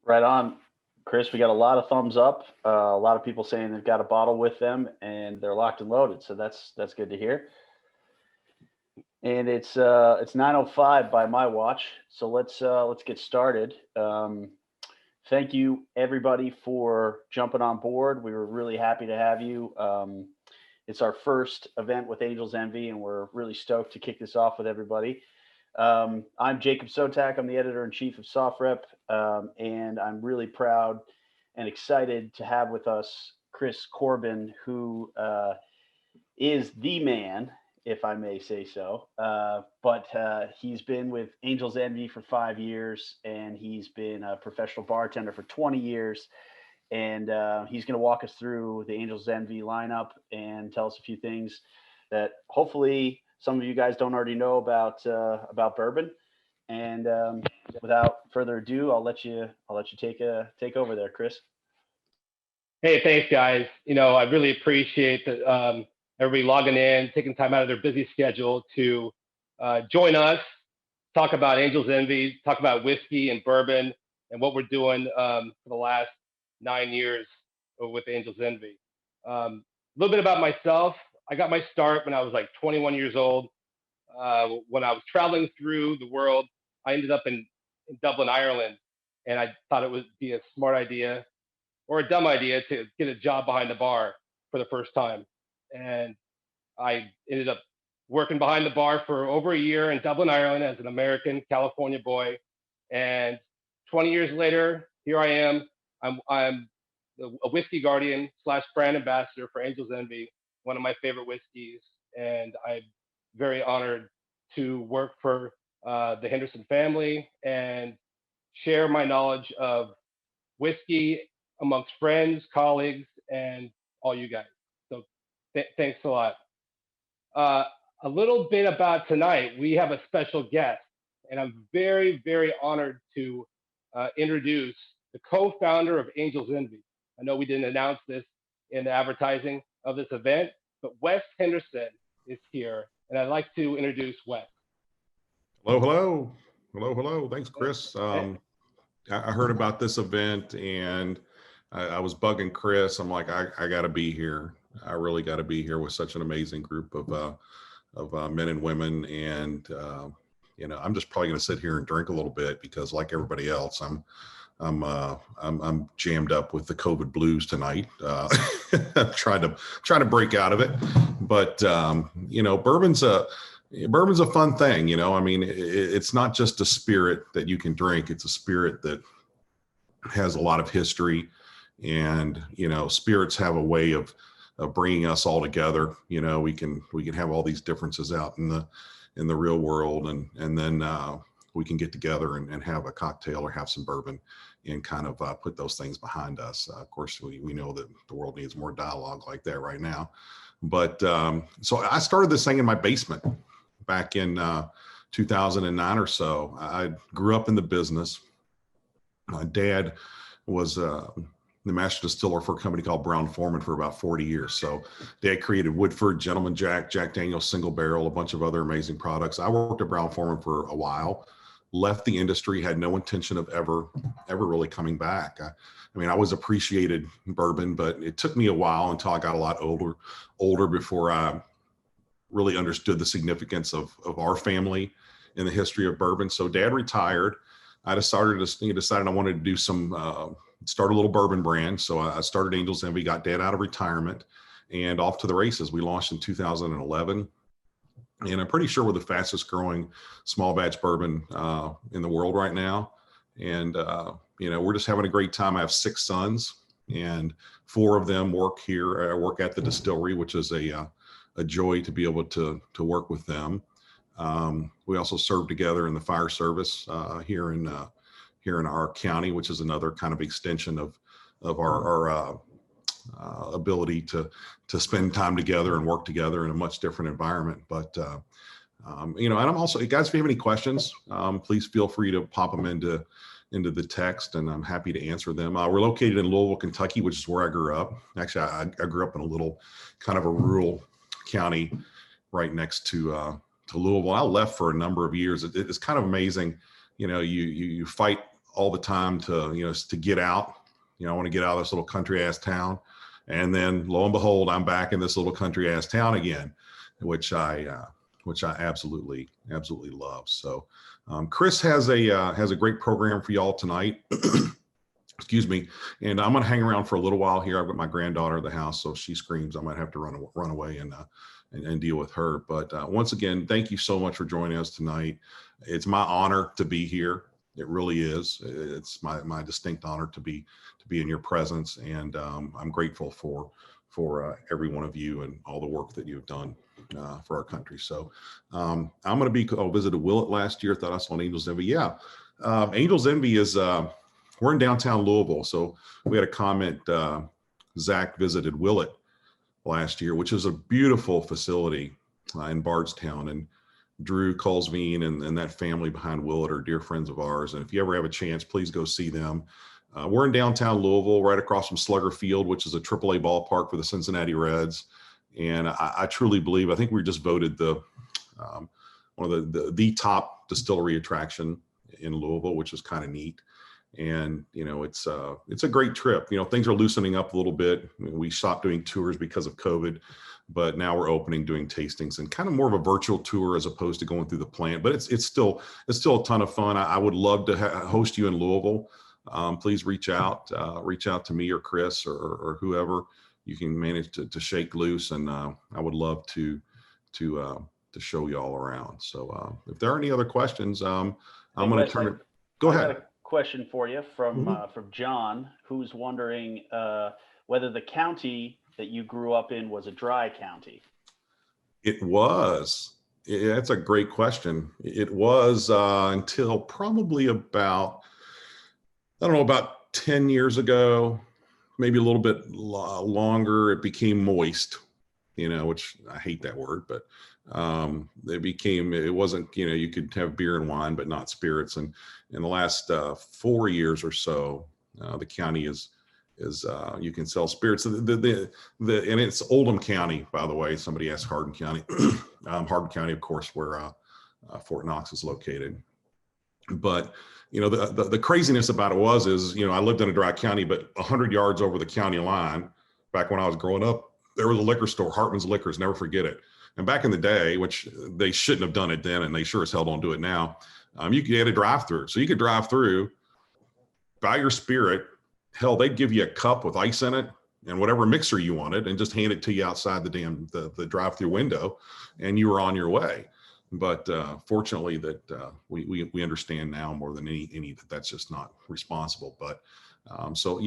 Right on, Chris. We got a lot of thumbs up. A lot of people saying they've got a bottle with them and they're locked and loaded. So that's good to hear. And it's 9:05 by my watch. So let's get started. Thank you everybody for jumping on board. We were really happy to have you. It's our first event with Angels Envy, and we're really stoked to kick this off with everybody. I'm Jacob Sotak. I'm the editor in chief of SOFREP, and I'm really proud and excited to have with us Chris Corbin, who is the man, if I may say so. But he's been with Angels Envy for 5 years, and he's been a professional bartender for 20 years. And he's going to walk us through the Angels Envy lineup and tell us a few things that hopefully some of you guys don't already know about bourbon. And without further ado, I'll let you take over there, Chris. Hey, thanks, guys. I really appreciate that everybody logging in, taking time out of their busy schedule to join us, talk about Angels Envy, talk about whiskey and bourbon, and what we're doing for the last 9 years with Angels Envy. A little bit about myself. I got my start when I was like 21 years old. When I was traveling through the world, I ended up in Dublin, Ireland, and I thought it would be a smart idea or a dumb idea to get a job behind the bar for the first time. And I ended up working behind the bar for over a year in Dublin, Ireland as an American California boy. And 20 years later, here I am. I'm a whiskey guardian / brand ambassador for Angels Envy, one of my favorite whiskeys. And I'm very honored to work for the Henderson family and share my knowledge of whiskey amongst friends, colleagues, and all you guys. So thanks a lot. A little bit about tonight. We have a special guest, and I'm very, very honored to introduce the co-founder of Angels Envy. I know we didn't announce this in the advertising of this event, but Wes Henderson is here, and I'd like to introduce Wes. Hello. Thanks, Chris. I heard about this event, and I was bugging Chris. I'm like, I got to be here. I really got to be here with such an amazing group of men and women. And I'm just probably going to sit here and drink a little bit because, like everybody else, I'm jammed up with the COVID blues tonight. Trying to break out of it, but bourbon's a fun thing. I mean, it's not just a spirit that you can drink. It's a spirit that has a lot of history, and spirits have a way of bringing us all together. We can have all these differences out in the real world, and then we can get together and have a cocktail or have some bourbon and kind of put those things behind us. Of course, we know that the world needs more dialogue like that right now. But so I started this thing in my basement back in 2009 or so. I grew up in the business. My dad was the master distiller for a company called Brown-Forman for about 40 years. So Dad created Woodford, Gentleman Jack, Jack Daniel's Single Barrel, a bunch of other amazing products. I worked at Brown-Forman for a while, left the industry, had no intention of ever really coming back. I mean, I always appreciated bourbon, but it took me a while until I got a lot older before I really understood the significance of our family in the history of bourbon. So Dad retired. I decided I wanted to do start a little bourbon brand. So I started Angels Envy, got Dad out of retirement, and off to the races. We launched in 2011. And I'm pretty sure we're the fastest growing small batch bourbon in the world right now. And, we're just having a great time. I have 6 sons, and 4 of them work here. I work at the distillery, which is a joy to be able to work with them. We also serve together in the fire service here in our county, which is another kind of extension of our ability to spend time together and work together in a much different environment. But and I'm also, guys, if you have any questions, please feel free to pop them into the text, and I'm happy to answer them. We're located in Louisville, Kentucky, which is where I grew up. Actually, I grew up in a little kind of a rural county right next to Louisville. I left for a number of years. It's kind of amazing. You fight all the time to get out. I want to get out of this little country ass town. And then lo and behold, I'm back in this little country ass town again, which I absolutely love. So Chris has a great program for y'all tonight. Excuse me. And I'm going to hang around for a little while here. I've got my granddaughter at the house, so if she screams, I might have to run away and deal with her. But once again, thank you so much for joining us tonight. It's my honor to be here. It really is. It's my distinct honor to be in your presence, and I'm grateful for every one of you and all the work that you've done for our country. So I'm going to be. I visited Willett last year. Thought I saw an Angels Envy. Yeah, Angels Envy is. We're in downtown Louisville, so we had a comment. Zach visited Willett last year, which is a beautiful facility in Bardstown, and Drew Colsveen and that family behind Willett are dear friends of ours. And if you ever have a chance, please go see them. We're in downtown Louisville, right across from Slugger Field, which is a AAA ballpark for the Cincinnati Reds. And I truly believe, I think we just voted one of the top distillery attraction in Louisville, which is kind of neat. And, it's a great trip. Things are loosening up a little bit. We stopped doing tours because of COVID, but now we're doing tastings and kind of more of a virtual tour as opposed to going through the plant. But it's still a ton of fun. I would love to host you in Louisville. Please reach out to me or Chris or whoever you can manage to shake loose. And I would love to show you all around. So if there are any other questions, I'm going to turn it. Go ahead. Question for you from John, who's wondering whether the county that you grew up in was a dry county. It was. That's a great question. It was until probably about 10 years ago, maybe a little bit longer. It became moist, which I hate that word, but it wasn't, you could have beer and wine, but not spirits. And in the last 4 years or so, the county is you can sell spirits. And it's Oldham County, by the way. Somebody asked Hardin County. Hardin County, of course, where Fort Knox is located. But the craziness about it is I lived in a dry county, but 100 yards over the county line, back when I was growing up, there was a liquor store, Hartman's Liquors, never forget it. And back in the day, which they shouldn't have done it then, and they sure as hell don't do it now, you could get a drive-through. So you could drive through, buy your spirit. Hell, they'd give you a cup with ice in it and whatever mixer you wanted, and just hand it to you outside the drive-through window, and you were on your way. But fortunately, that we understand now more than any that's just not responsible. But so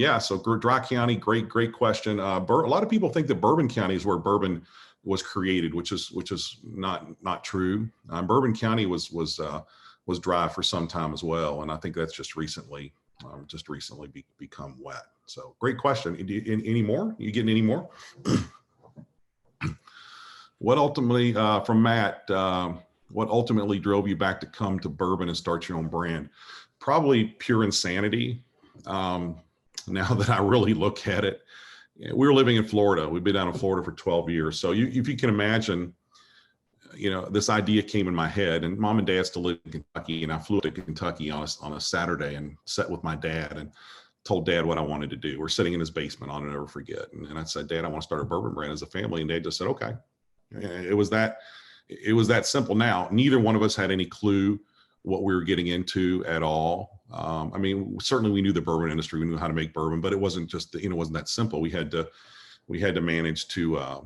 dry county, great question. A lot of people think that Bourbon County is where bourbon was created, which is not true. Bourbon County was dry for some time as well, and I think that's just recently become wet. So great question. Any more? You getting any more? What ultimately from Matt? What ultimately drove you back to come to bourbon and start your own brand? Probably pure insanity. Now that I really look at it, we were living in Florida. We've been down in Florida for 12 years. So if you can imagine, this idea came in my head, and mom and dad still live in Kentucky, and I flew to Kentucky on a Saturday and sat with my dad and told dad what I wanted to do. We're sitting in his basement, I'll never forget. And I said, Dad, I want to start a bourbon brand as a family. And dad just said, okay. It was that simple. Now, neither one of us had any clue what we were getting into at all. Certainly we knew the bourbon industry, we knew how to make bourbon, but it wasn't just, it wasn't that simple. We had to manage to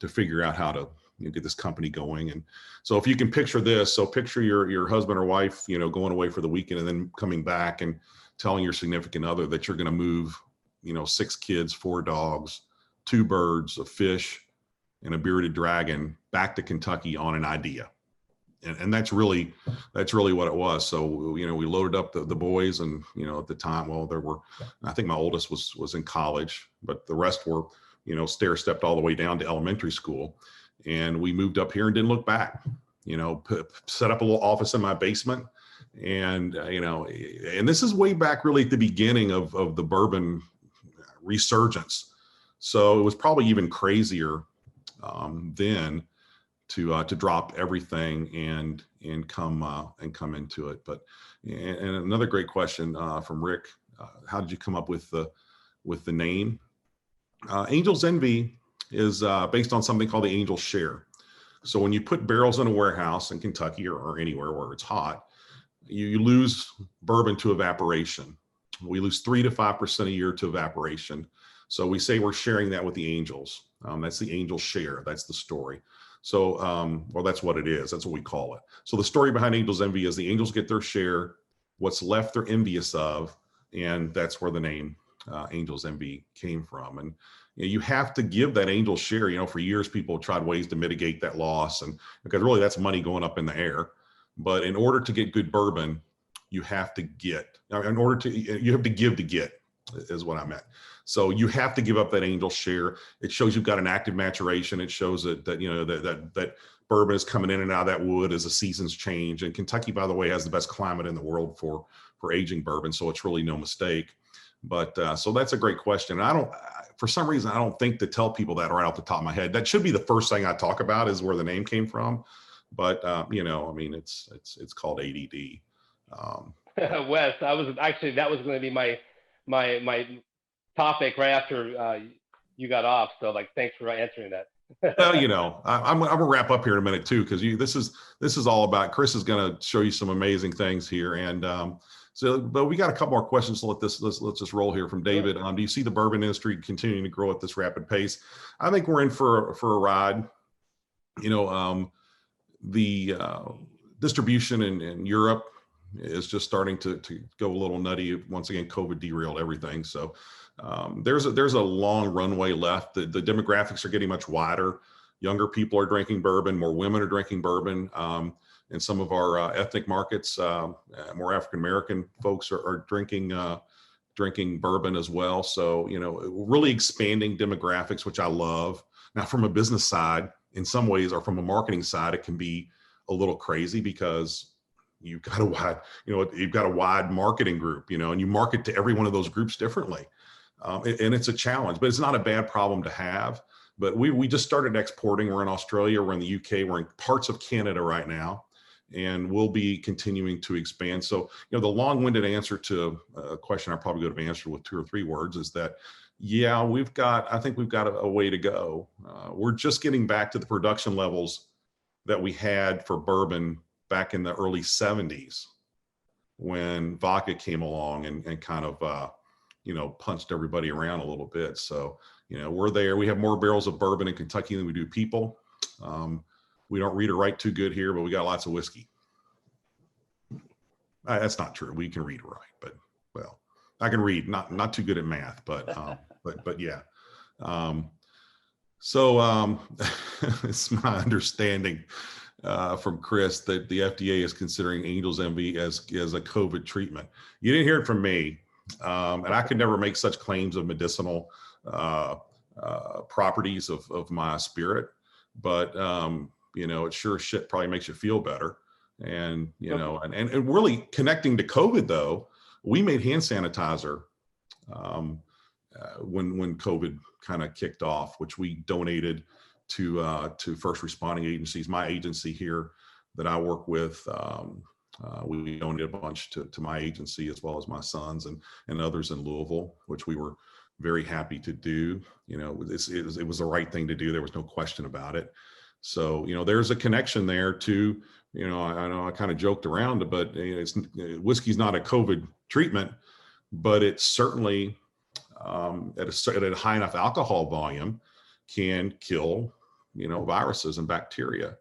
figure out how to get this company going. And so if you can picture this, so picture your husband or wife, going away for the weekend and then coming back and telling your significant other that you're going to move, 6 kids, 4 dogs, 2 birds, a fish, and a bearded dragon back to Kentucky on an idea. And that's really what it was. So, we loaded up the boys, and, at the time, I think my oldest was in college, but the rest were, stair-stepped all the way down to elementary school. And we moved up here and didn't look back, set up a little office in my basement. And, and this is way back really at the beginning of the bourbon resurgence. So it was probably even crazier then to drop everything and and come into it. But and another great question from Rick: how did you come up with the name? Angel's Envy is based on something called the Angel's Share. So when you put barrels in a warehouse in Kentucky or anywhere where it's hot, you lose bourbon to evaporation. We lose 3 to 5% a year to evaporation. So we say we're sharing that with the angels. That's the Angel's Share. That's the story. So, well, that's what it is. That's what we call it. So the story behind Angel's Envy is the angels get their share. What's left, they're envious of. And that's where the name Angel's Envy came from. And you have to give that angel's share. For years, people tried ways to mitigate that loss. And because really that's money going up in the air. But in order to get good bourbon, you have to get, you have to give to get, is what I meant. So you have to give up that angel share. It shows you've got an active maturation. It shows that bourbon is coming in and out of that wood as the seasons change. And Kentucky, by the way, has the best climate in the world for aging bourbon. So it's really no mistake. But so that's a great question. And for some reason, I don't think to tell people that right off the top of my head. That should be the first thing I talk about, is where the name came from. But it's called ADD. Wes, that was going to be my topic right after you got off. So thanks for answering that. Well, I'm gonna wrap up here in a minute too, because this is all about, Chris is going to show you some amazing things here, and but we got a couple more questions. So let's just roll here from David. Do you see the bourbon industry continuing to grow at this rapid pace? I think we're in for a ride. The distribution in Europe is just starting to go a little nutty. Once again, COVID derailed everything. So there's a long runway left. The demographics are getting much wider. Younger people are drinking bourbon. More women are drinking bourbon. In some of our ethnic markets, more African American folks are drinking bourbon as well. So really expanding demographics, which I love. Now, from a business side, in some ways, or from a marketing side, it can be a little crazy because you've got a wide marketing group, and you market to every one of those groups differently. And it's a challenge, but it's not a bad problem to have. But we just started exporting. We're in Australia, we're in the UK, we're in parts of Canada right now, and we'll be continuing to expand. So, the long-winded answer to a question I probably could have answered with 2 or 3 words is that, yeah, I think we've got a way to go. We're just getting back to the production levels that we had for bourbon back in the early 70s, when vodka came along and kind of, punched everybody around a little bit. So, we're there. We have more barrels of bourbon in Kentucky than we do people. We don't read or write too good here, but we got lots of whiskey. That's not true. We can read or write, but well, I can read, not too good at math, but yeah. So it's my understanding from Chris that the FDA is considering Angel's Envy as a COVID treatment. You didn't hear it from me, and I could never make such claims of medicinal properties of my spirit, but it sure as shit probably makes you feel better. And and really connecting to COVID though, we made hand sanitizer when COVID kind of kicked off, which we donated to first responding agencies. My agency here that I work with, we donated a bunch to my agency, as well as my sons and others in Louisville, which we were very happy to do. It was the right thing to do. There was no question about it. So, there's a connection there to, I know I kind of joked around, but whiskey's not a COVID treatment, but it's certainly at a high enough alcohol volume can kill, viruses and bacteria,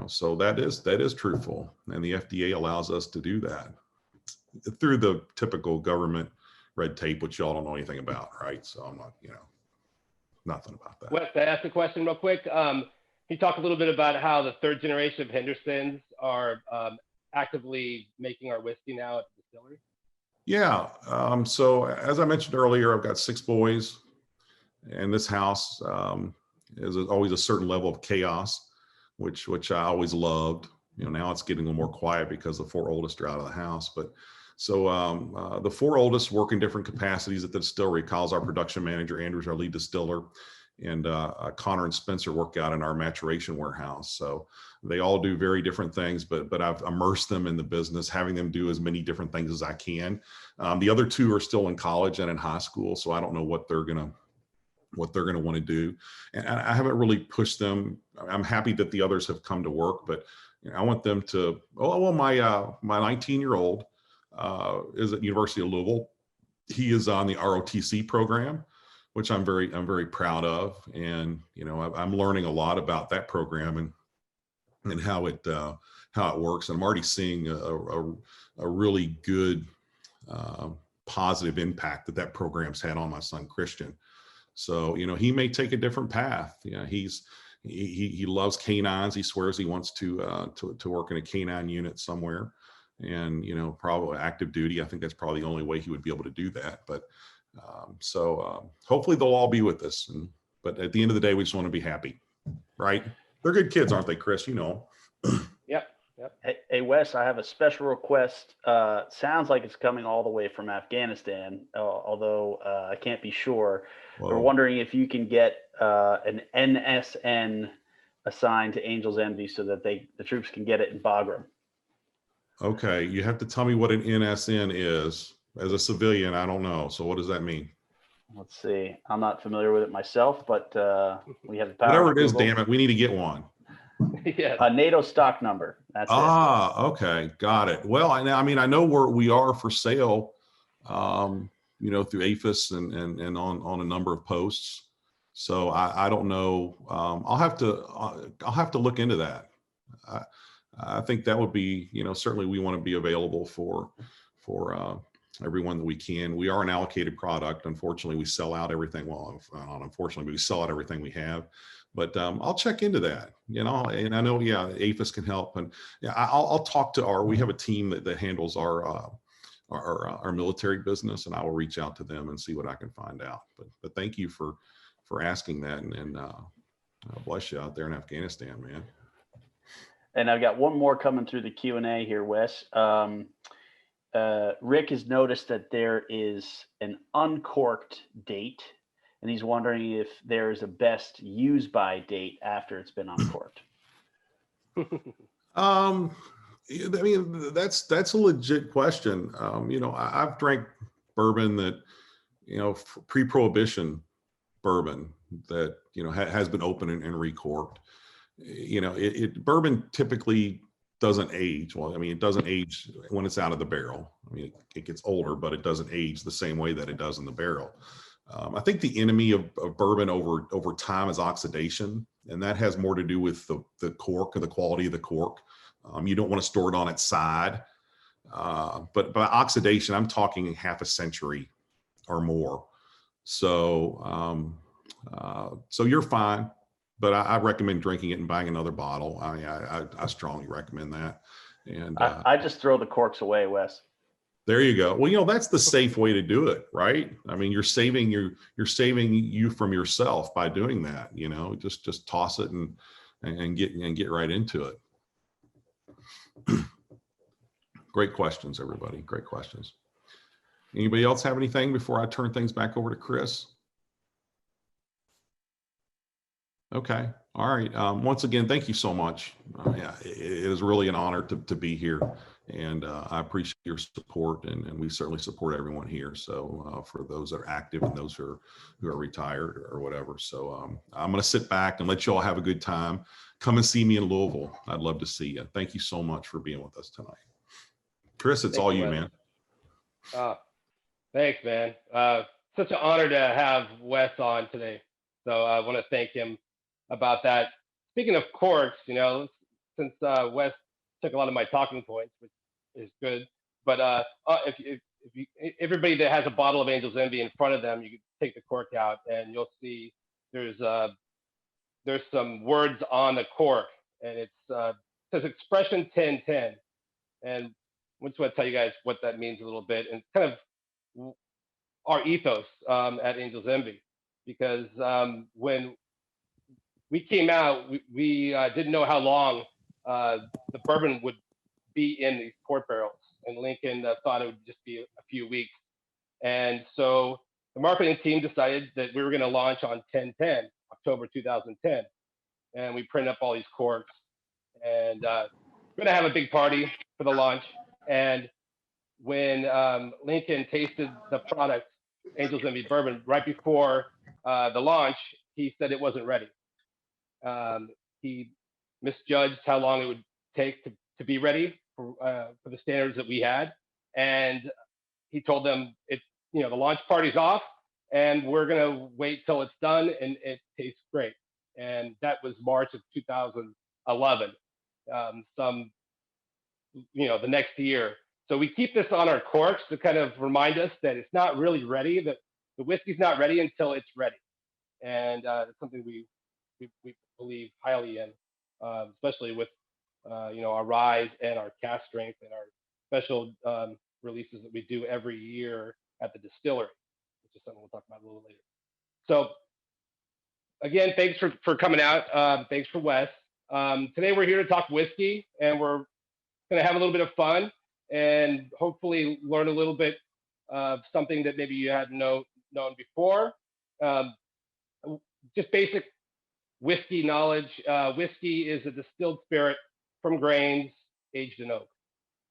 so that is truthful. And the FDA allows us to do that through the typical government red tape, which y'all don't know anything about, right? So I'm not, nothing about that. Wes, I asked a question real quick. Can you talk a little bit about how the 3rd generation of Hendersons are actively making our whiskey now at the distillery? Yeah. So as I mentioned earlier, I've got 6 boys, and this house is always a certain level of chaos, which I always loved. Now it's getting a little more quiet because the 4 oldest are out of the house. But so the 4 oldest work in different capacities at the distillery. Kyle's our production manager. Andrew's our lead distiller. and Connor and Spencer work out in our maturation warehouse. So they all do very different things, but I've immersed them in the business, having them do as many different things as I can. The other two are still in college and in high school, so I don't know what they're gonna want to do, and I haven't really pushed them. I'm happy that the others have come to work, but I want them to. Oh well, my 19-year-old is at University of Louisville. He is on the ROTC program, which I'm very proud of, and I'm learning a lot about that program and how it works. And I'm already seeing a really good positive impact that program's had on my son Christian. So he may take a different path. He loves canines. He swears he wants to work in a canine unit somewhere, and probably active duty. I think that's probably the only way he would be able to do that. But hopefully they'll all be with us. But at the end of the day, we just want to be happy, right? They're good kids, aren't they, Chris? Yep. Hey, Wes, I have a special request. Sounds like it's coming all the way from Afghanistan, although I can't be sure. Whoa. We're wondering if you can get an NSN assigned to Angel's Envy so that the troops can get it in Bagram. Okay, you have to tell me what an NSN is. As a civilian, I don't know. So what does that mean? Let's see. I'm not familiar with it myself, but we have the power. Whatever it is, damn it, we need to get one. Yeah. A NATO stock number. That's it. Okay, got it. Well, I know we are for sale, through APHIS and on a number of posts. So I don't know. I'll have to look into that. I think that would be, certainly we want to be available for everyone that we can. We are an allocated product. Unfortunately, we sell out everything. Well, not unfortunately, but we sell out everything we have. But I'll check into that, and I know, APHIS can help. And I'll talk to we have a team that handles our military business, and I will reach out to them and see what I can find out. But thank you for asking that, and bless you out there in Afghanistan, man. And I've got one more coming through the Q&A here, Wes. Rick has noticed that there is an uncorked date, and he's wondering if there is a best use by date after it's been uncorked. That's a legit question. I've drank bourbon that, pre-prohibition bourbon that, has been opened and recorked. Bourbon typically doesn't age. Well, it doesn't age when it's out of the barrel. It gets older, but it doesn't age the same way that it does in the barrel. I think the enemy of bourbon over time is oxidation, and that has more to do with the cork or the quality of the cork. You don't want to store it on its side, but by oxidation, I'm talking half a century or more. So you're fine. But I recommend drinking it and buying another bottle. I strongly recommend that. And I just throw the corks away, Wes. There you go. Well, that's the safe way to do it, right? You're saving you from yourself by doing that. Just toss it and get right into it. Great questions, everybody. Great questions. Anybody else have anything before I turn things back over to Chris? Okay. All right. Once again, thank you so much. It is really an honor to be here, and I appreciate your support, and we certainly support everyone here. So for those that are active and those who are retired or whatever. So I'm going to sit back and let you all have a good time. Come and see me in Louisville. I'd love to see you. Thank you so much for being with us tonight. Chris, it's all you, man. Thanks, man. Such an honor to have Wes on today. So I want to thank him about that. Speaking of corks, since Wes took a lot of my talking points, which is good, but if everybody that has a bottle of Angel's Envy in front of them, you can take the cork out, and you'll see there's some words on the cork, and it says expression 1010, and I just want to tell you guys what that means a little bit, and kind of our ethos at Angel's Envy, because when we came out, we didn't know how long the bourbon would be in these port barrels, and Lincoln thought it would just be a few weeks. And so the marketing team decided that we were going to launch on 1010. October 2010. And we printed up all these corks, and we're gonna have a big party for the launch. And when Lincoln tasted the product, Angel's Envy Bourbon, right before the launch, he said it wasn't ready. He misjudged how long it would take to be ready for the standards that we had, and he told them the launch party's off, and we're gonna wait till it's done, and it tastes great. And that was March of 2011. The next year. So we keep this on our corks to kind of remind us that it's not really ready, that the whiskey's not ready until it's ready. And it's something we believe highly in, especially with our rise and our cask strength and our special releases that we do every year at the distillery, which is something we'll talk about a little later. So again, thanks for coming out. Thanks for Wes. Today we're here to talk whiskey, and we're going to have a little bit of fun and hopefully learn a little bit of something that maybe you hadn't known before. Just basic whiskey knowledge. Whiskey is a distilled spirit from grains aged in oak.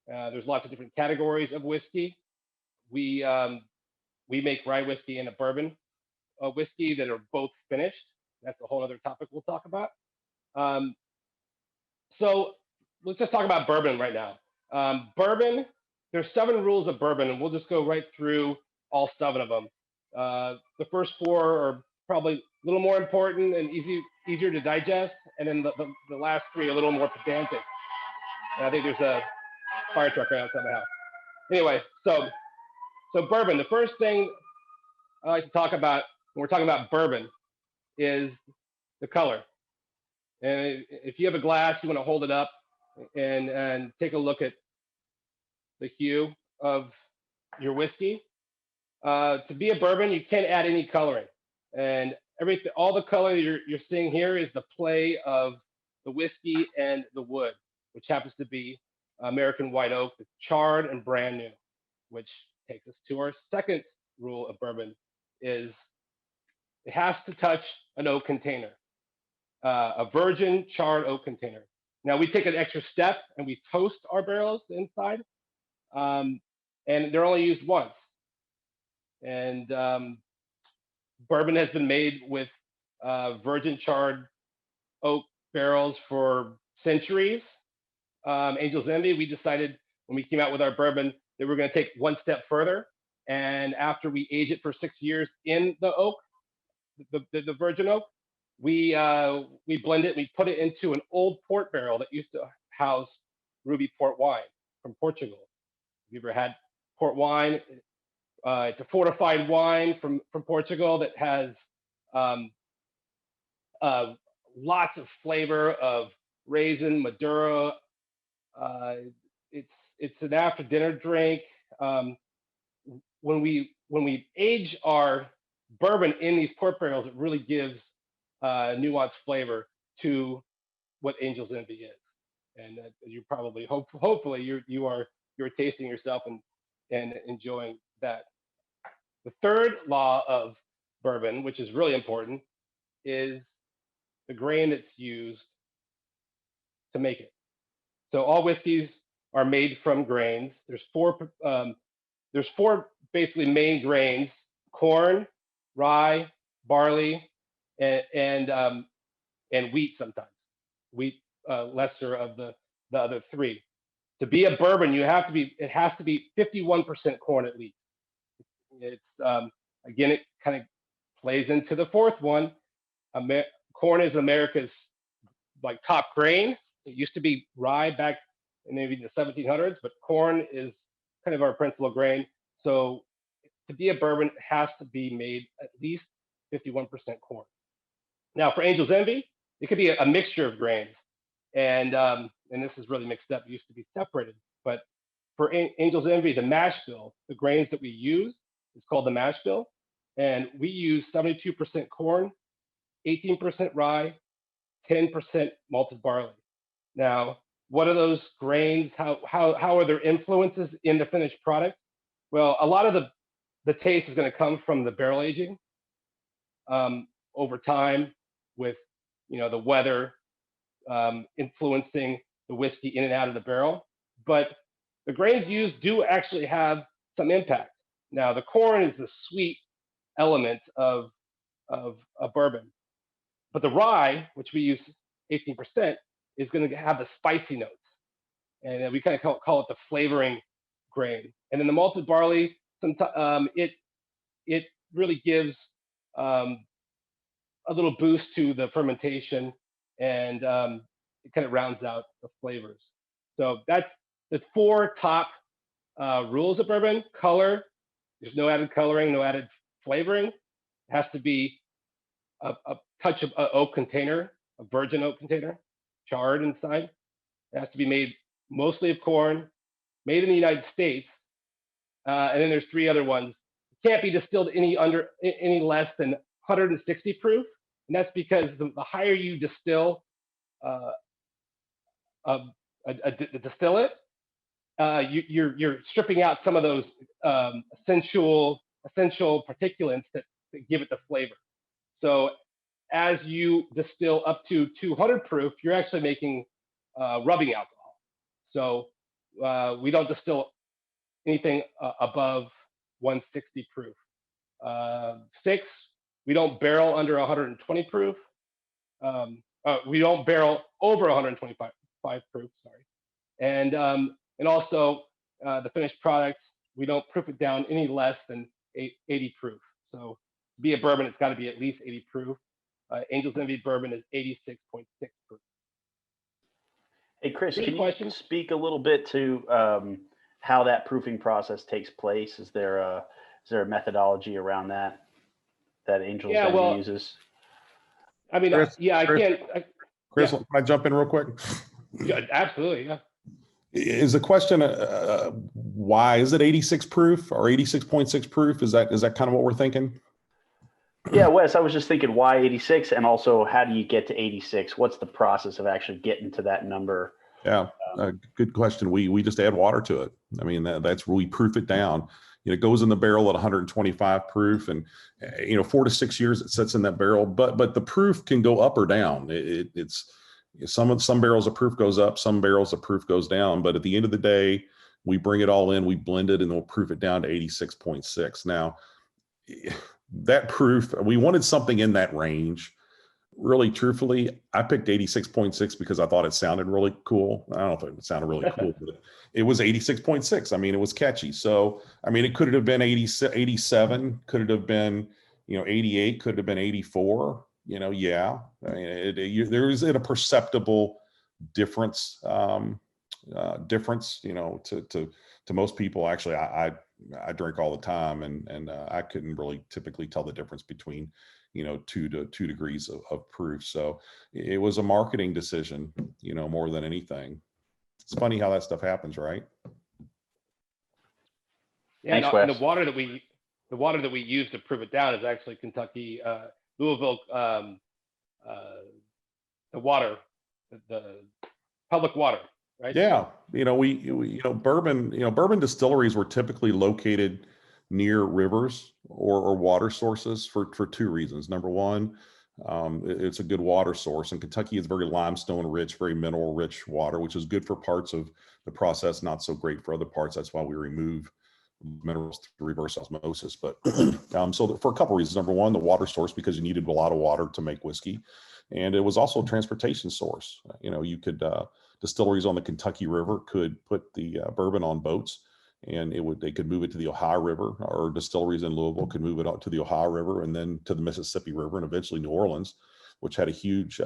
There's lots of different categories of whiskey. We make rye whiskey and a bourbon whiskey that are both finished. That's a whole other topic we'll talk about. So let's just talk about bourbon right now. Bourbon, there's 7 rules of bourbon, and we'll just go right through all 7 of them. The first 4 are probably a little more important and easier to digest, and then the last 3 are a little more pedantic. And I think there's a fire truck right outside my house. Anyway, so bourbon, the first thing I like to talk about when we're talking about bourbon is the color. And if you have a glass, you want to hold it up and take a look at the hue of your whiskey. To be a bourbon, you can't add any coloring, and all the color you're seeing here is the play of the whiskey and the wood, which happens to be American white oak, that's charred and brand new, which takes us to our second rule of bourbon: is it has to touch an oak container, a virgin charred oak container. Now we take an extra step and we toast our barrels inside, and they're only used once. And bourbon has been made with virgin charred oak barrels for centuries. Angel's Envy, we decided when we came out with our bourbon that we're going to take one step further. And after we age it for 6 years in the oak, the virgin oak, we blend it. We put it into an old port barrel that used to house ruby port wine from Portugal. Have you ever had port wine? It's a fortified wine from Portugal that has lots of flavor of raisin, Maduro. It's an after dinner drink. When we age our bourbon in these port barrels, it really gives nuanced flavor to what Angel's Envy is. And you probably, hopefully, you're tasting yourself and enjoying that. The third law of bourbon, which is really important, is the grain that's used to make it. So all whiskeys are made from grains. There's four basically main grains: corn, rye, barley, and wheat sometimes. Wheat lesser of the other 3. To be a bourbon, it has to be 51% corn at least. It's again, it kind of plays into the fourth one. Corn is America's top grain. It used to be rye back in maybe the 1700s, but corn is kind of our principal grain. So to be a bourbon, it has to be made at least 51% corn. Now for Angel's Envy, it could be a mixture of grains, and this is really mixed up. It used to be separated, but for Angel's Envy, the mash bill, the grains that we use, is called the mash bill, and we use 72% corn, 18% rye, 10% malted barley. Now, what are those grains? How are their influences in the finished product? Well, a lot of the taste is going to come from the barrel aging over time. with, the weather influencing the whiskey in and out of the barrel. But the grains used do actually have some impact. Now, the corn is the sweet element of a bourbon, but the rye, which we use 18%, is going to have the spicy notes, and we kind of call it the flavoring grain. And then the malted barley, it really gives a little boost to the fermentation, and it kind of rounds out the flavors. So that's the 4 top rules of bourbon. Color, there's no added coloring, no added flavoring. It has to be a touch of oak container, a virgin oak container, charred inside. It has to be made mostly of corn, made in the United States. And then there's 3 other ones. It can't be distilled any less than 160 proof. And that's because the higher you distill a distillate, you're stripping out some of those essential particulates that give it the flavor. So as you distill up to 200 proof, you're actually making rubbing alcohol. So we don't distill anything above 160 proof. 6, we don't barrel under 120 proof. We don't barrel over 125 proof, sorry. And also the finished products, we don't proof it down any less than 80 proof. So to be a bourbon, it's got to be at least 80 proof. Angel's Envy bourbon is 86.6 proof. Hey, Chris, can you speak a little bit to how that proofing process takes place? Is there a methodology around that Angel's Envy uses? I mean, Chris, I can't. Chris, can I jump in real quick? Yeah, absolutely, yeah. Is the question why is it 86 proof or 86.6 proof? Is that kind of what we're thinking? Yeah, Wes, I was just thinking why 86, and also how do you get to 86? What's the process of actually getting to that number? Yeah, good question. We just add water to it. I mean, that's where we proof it down. It goes in the barrel at 125 proof, and 4 to 6 years it sits in that barrel. But the proof can go up or down. It's some barrels of proof goes up, some barrels of proof goes down. But at the end of the day, we bring it all in, we blend it, and we'll proof it down to 86.6. Now, that proof, we wanted something in that range. Really, truthfully, I picked 86.6 because I thought it sounded really cool. I don't know if it sounded really cool, but it was 86.6. I mean, it was catchy. So, I mean, it could have been 87, could it have been, 88, could have been 84, yeah. I mean, there is a perceptible difference, to most people. Actually, I drink all the time, and I couldn't really typically tell the difference between 2 degrees of proof. So it was a marketing decision, more than anything. It's funny how that stuff happens, right? Yeah, thanks, and the water that we use to proof it down is actually Kentucky, Louisville, the water, the public water, right? Yeah, bourbon distilleries were typically located near rivers or water sources for 2 reasons. Number one, it's a good water source, and Kentucky is very limestone rich, very mineral rich water, which is good for parts of the process, not so great for other parts. That's why we remove minerals through reverse osmosis. But so for a couple reasons. Number one, the water source, because you needed a lot of water to make whiskey, and it was also a transportation source. You could distilleries on the Kentucky River could put the bourbon on boats, and they could move it to the Ohio River, or distilleries in Louisville could move it out to the Ohio River and then to the Mississippi River, and eventually New Orleans, which had a huge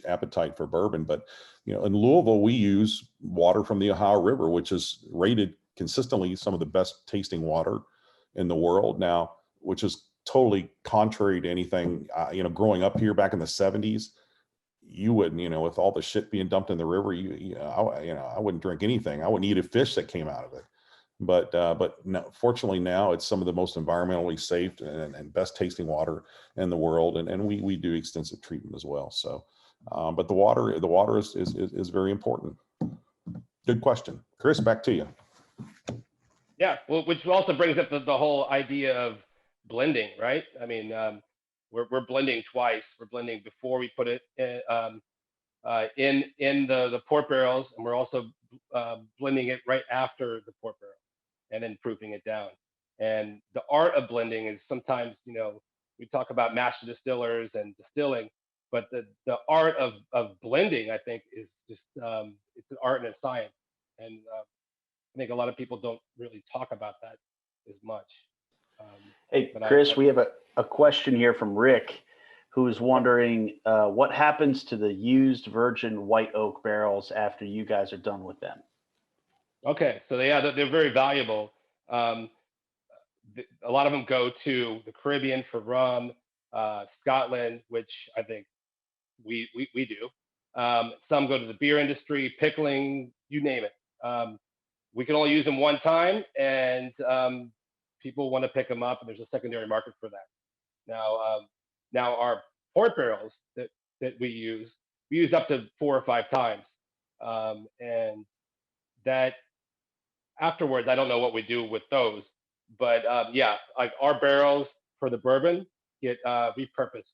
appetite for bourbon. But in Louisville, we use water from the Ohio River, which is rated consistently some of the best tasting water in the world now, which is totally contrary to anything. Growing up here back in the 70s, you wouldn't, with all the shit being dumped in the river, I wouldn't drink anything. I wouldn't eat a fish that came out of it. But no, fortunately now it's some of the most environmentally safe and best tasting water in the world, and we do extensive treatment as well. So, but the water is very important. Good question, Chris. Back to you. Yeah, well, which also brings up the whole idea of blending, right? I mean, we're blending twice. We're blending before we put it in the port barrels, and we're also blending it right after the port barrel, and then proofing it down. And the art of blending is sometimes, we talk about master distillers and distilling, but the art of blending, I think, is just it's an art and a science. And I think a lot of people don't really talk about that as much. Hey, Chris, we have a question here from Rick, who's wondering what happens to the used virgin white oak barrels after you guys are done with them? Okay, so they're very valuable. A lot of them go to the Caribbean for rum, Scotland, which I think we do. Some go to the beer industry, pickling, you name it. We can only use them one time, and people want to pick them up, and there's a secondary market for that. Now our port barrels that we use up to 4 or 5 times, and that afterwards, I don't know what we do with those, but yeah, like our barrels for the bourbon get repurposed.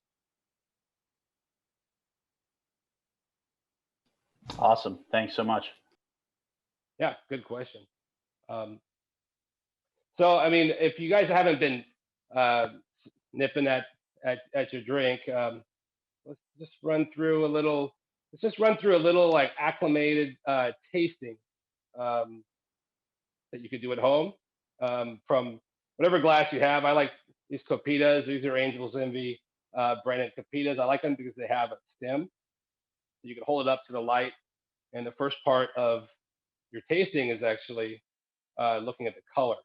Awesome. Thanks so much. Yeah, good question. So, I mean, if you guys haven't been nipping at your drink, let's just run through a little. Let's just run through a little like acclimated tasting that you could do at home from whatever glass you have. I like these copitas. These are Angel's Envy branded copitas. I like them because they have a stem. So you can hold it up to the light, and the first part of your tasting is actually looking at the color.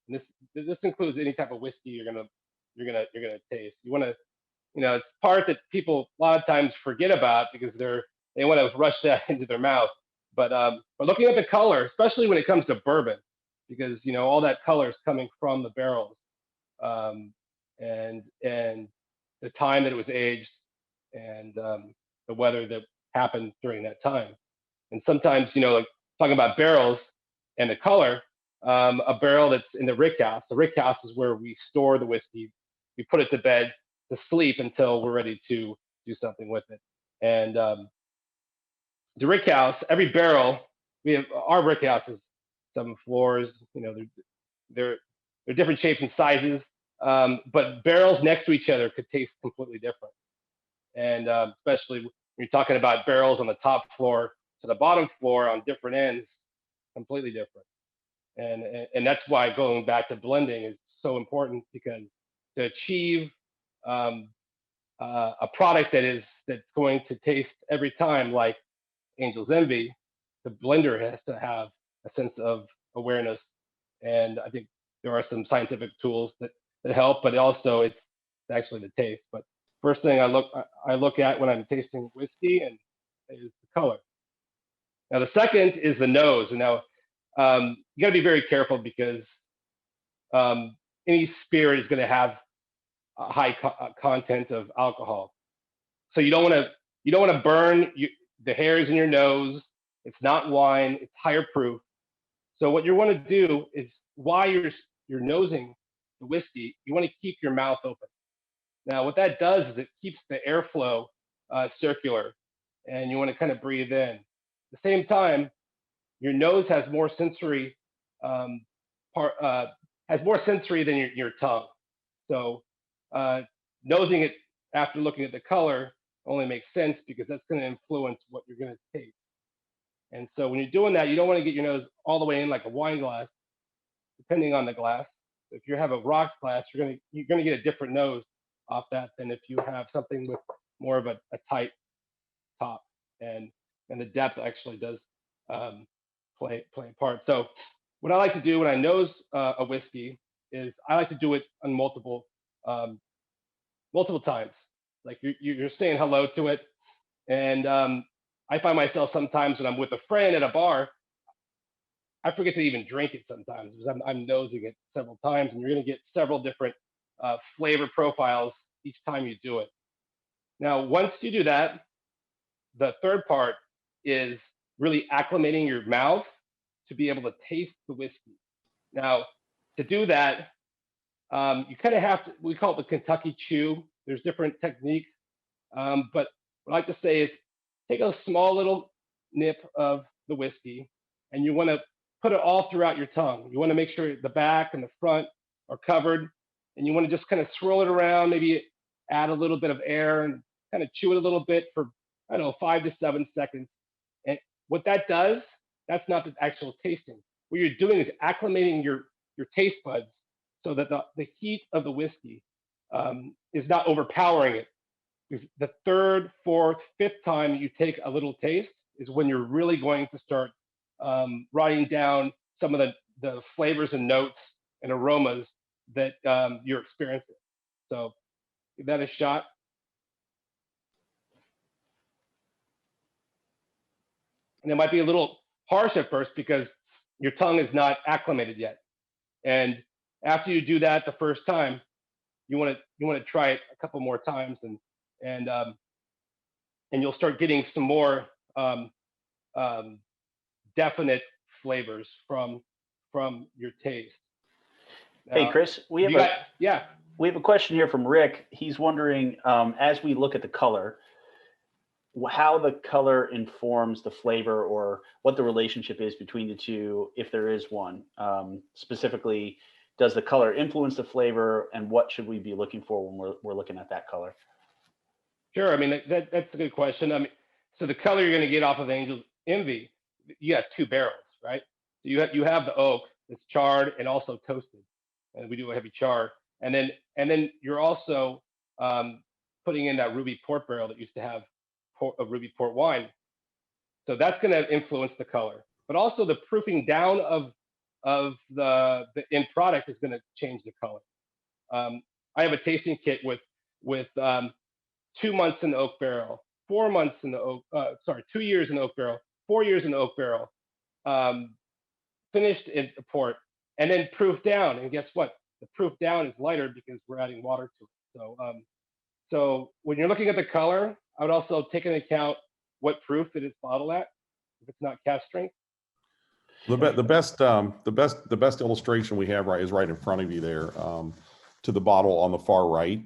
And this includes any type of whiskey you're gonna taste. You want to, it's part that people a lot of times forget about because they want to rush that into their mouth. But looking at the color, especially when it comes to bourbon, because all that color is coming from the barrels, and the time that it was aged, and the weather that happened during that time. And sometimes, like talking about barrels and the color, a barrel that's in the rick house. The rick house is where we store the whiskey. We put it to bed to sleep until we're ready to do something with it. And the rick house, every barrel, our rick house is 7 floors. They're different shapes and sizes, but barrels next to each other could taste completely different. And especially when you're talking about barrels on the top floor to the bottom floor on different ends, completely different. And that's why going back to blending is so important, because to achieve a product that's going to taste every time like Angel's Envy, the blender has to have a sense of awareness. And I think there are some scientific tools that help, but also it's actually the taste. But first thing I look at when I'm tasting whiskey and is the color. Now the second is the nose. And now you got to be very careful because any spirit is going to have a high content of alcohol. So you don't want to burn the hairs in your nose. It's not wine. It's higher proof. So what you want to do is while you're nosing the whiskey, you want to keep your mouth open. Now what that does is it keeps the airflow circular, and you want to kind of breathe in. At the same time, your nose has more sensory than your tongue. So nosing it after looking at the color only makes sense because that's going to influence what you're going to taste. And so when you're doing that, you don't want to get your nose all the way in like a wine glass, depending on the glass. If you have a rocks glass, you're going to get a different nose off that than if you have something with more of a tight top, and the depth actually does play a part. So what I like to do when I nose a whiskey is I like to do it on multiple times. Like you're saying hello to it, and I find myself sometimes when I'm with a friend at a bar, I forget to even drink it sometimes because I'm nosing it several times, and you're going to get several different flavor profiles each time you do it. Now, once you do that, the third part is really acclimating your mouth to be able to taste the whiskey. Now, to do that, you kind of have to, we call it the Kentucky chew, There's different techniques. But what I like to say is take a small little nip of the whiskey, and you want to put it all throughout your tongue. You want to make sure the back and the front are covered, and you want to just kind of swirl it around, maybe add a little bit of air and kind of chew it a little bit for, I don't know, 5 to 7 seconds. And what that does, that's not the actual tasting. What you're doing is acclimating your taste buds so that the heat of the whiskey is not overpowering it. The third, fourth, fifth time you take a little taste is when you're really going to start writing down some of the flavors and notes and aromas that you're experiencing. So give that a shot. And it might be a little harsh at first because your tongue is not acclimated yet. And after you do that the first time, you want to try it a couple more times, and you'll start getting some more definite flavors from your taste. Now, Hey, Chris, we have a question here from Rick. He's wondering, as we look at the color, how the color informs the flavor, or what the relationship is between the two, if there is one. Specifically, does the color influence the flavor, and what should we be looking for when we're looking at that color? Sure. I mean, that's a good question. I mean, so the color you're going to get off of Angel's Envy, you have 2 barrels, right? You have the oak that's charred and also toasted, and we do a heavy char, and then you're also putting in that ruby port barrel that used to have a ruby port wine. So that's going to influence the color, but also the proofing down of the end product is going to change the color. I have a tasting kit with 2 months in the oak barrel, 4 months in the oak, 2 years in the oak barrel, 4 years in the oak barrel, finished in a port, and then proof down. And guess what? The proof down is lighter because we're adding water to it. So when you're looking at the color, I would also take into account what proof it is bottled at, if it's not cask strength. The best illustration we have is right in front of you there. To the bottle on the far right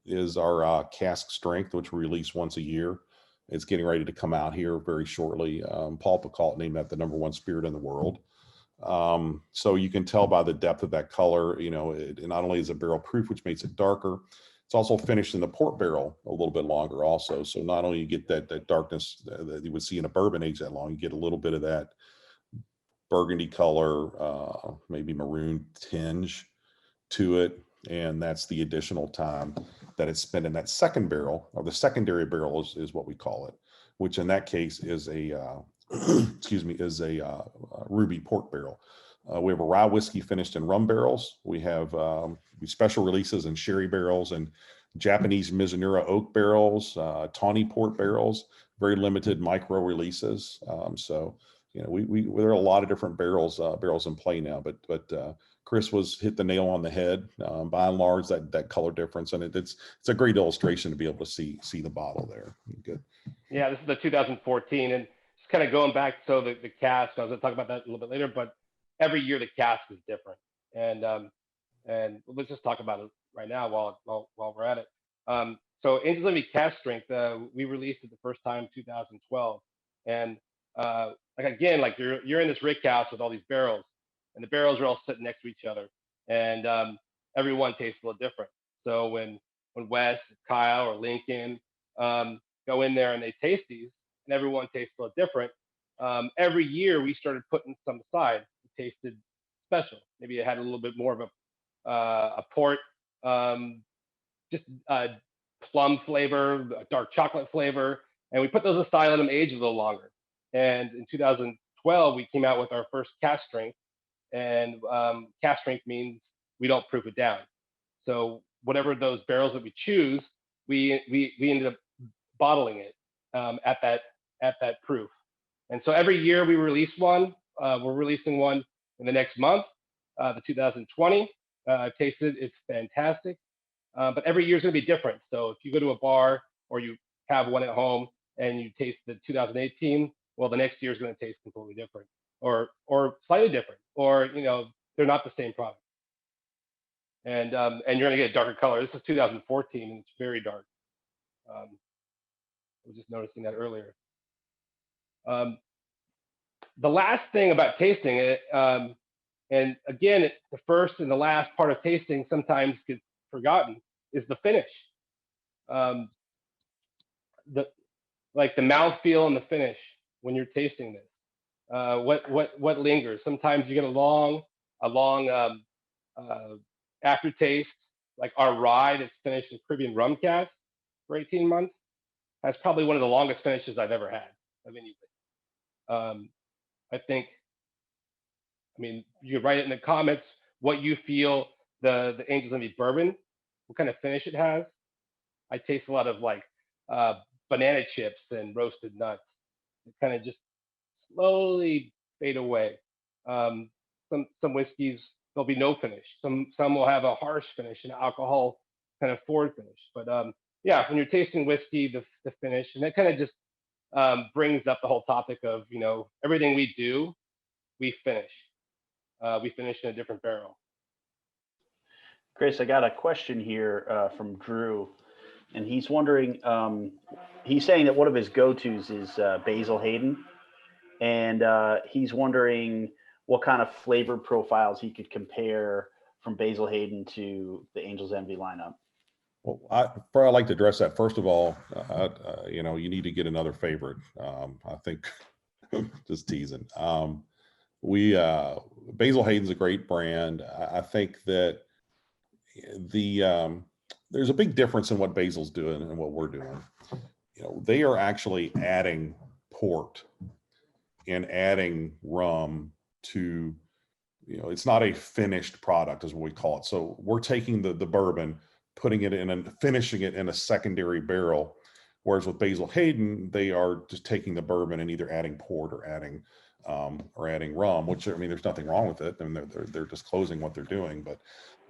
is our cask strength, which we release once a year. It's getting ready to come out here very shortly. Paul Pacalt named that the #1 spirit in the world. So you can tell by the depth of that color, it not only is it barrel proof, which makes it darker, it's also finished in the port barrel a little bit longer also. So not only you get that darkness that you would see in a bourbon aged that long, you get a little bit of that burgundy color, maybe maroon tinge to it. And that's the additional time that it's spent in that second barrel, or the secondary barrel is what we call it, which in that case is a ruby port barrel. We have a rye whiskey finished in rum barrels. We have special releases in sherry barrels and Japanese Mizunara oak barrels, tawny port barrels, very limited micro releases. So there are a lot of different barrels in play now, but Chris hit the nail on the head. By and large, that color difference, and it's a great illustration to be able to see the bottle there. Good. Yeah, this is the 2014, and just kind of going back. So the cask, I was going to talk about that a little bit later, but every year the cask is different, and let's just talk about it right now while we're at it. So Angel's Envy cask strength, we released it the first time in 2012, and you're in this rick house with all these barrels, and the barrels are all sitting next to each other, and everyone tastes a little different. So when Wes, Kyle, or Lincoln go in there and they taste these, and everyone tastes a little different, every year we started putting some aside. It tasted special. Maybe it had a little bit more of a port, just a plum flavor, a dark chocolate flavor, and we put those aside, let them age a little longer. And in 2012, we came out with our first cask strength, and cask strength means we don't proof it down. So whatever those barrels that we choose, we ended up bottling it at that proof. And so every year we release one. We're releasing one in the next month, the 2020. I've tasted it; it's fantastic. But every year is going to be different. So if you go to a bar or you have one at home and you taste the 2018, well, the next year is going to taste completely different, or slightly different, or they're not the same product. and you're going to get a darker color. This is 2014, and it's very dark. I was just noticing that earlier. The last thing about tasting it, and again, the first and the last part of tasting sometimes gets forgotten, is the finish. Like the mouthfeel and the finish when you're tasting this. What lingers? Sometimes you get a long aftertaste, like our rye that's finished in Caribbean rum cask for 18 months. That's probably one of the longest finishes I've ever had of anything. I think, I mean, you can write it in the comments what you feel the Angel's Envy bourbon, what kind of finish it has. I taste a lot of like banana chips and roasted nuts. It kind of just slowly fade away. Some whiskeys, there'll be no finish. Some will have a harsh finish, an alcohol kind of forward finish. But yeah, when you're tasting whiskey, the finish, and that kind of just brings up the whole topic of, you know, everything we do, we finish. We finish in a different barrel. Chris, I got a question here from Drew, and he's wondering, he's saying that one of his go-tos is Basil Hayden, and he's wondering what kind of flavor profiles he could compare from Basil Hayden to the Angel's Envy lineup. Well, I'd like to address that. First of all, you know, you need to get another favorite. I think, just teasing. Basil Hayden's a great brand. I think that there's a big difference in what Basil's doing and what we're doing. You know, they are actually adding port and adding rum to, you know, it's not a finished product is what we call it. So we're taking the bourbon, putting it in and finishing it in a secondary barrel. Whereas with Basil Hayden, they are just taking the bourbon and either adding port or adding rum, which, I mean, there's nothing wrong with it. I mean, they're disclosing what they're doing, but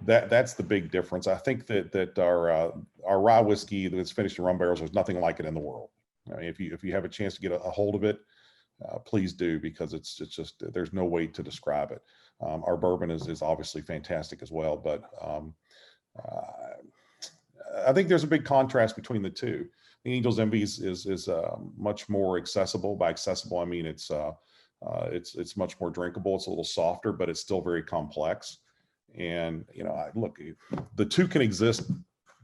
that's the big difference. I think that our rye whiskey that's finished in rum barrels, there's nothing like it in the world. I mean, if you have a chance to get a hold of it, please do, because it's just, there's no way to describe it. Our bourbon is obviously fantastic as well, but I think there's a big contrast between the two. The Angel's Envy is much more accessible. By accessible, I mean it's much more drinkable. It's a little softer, but it's still very complex. And, you know, look, the two can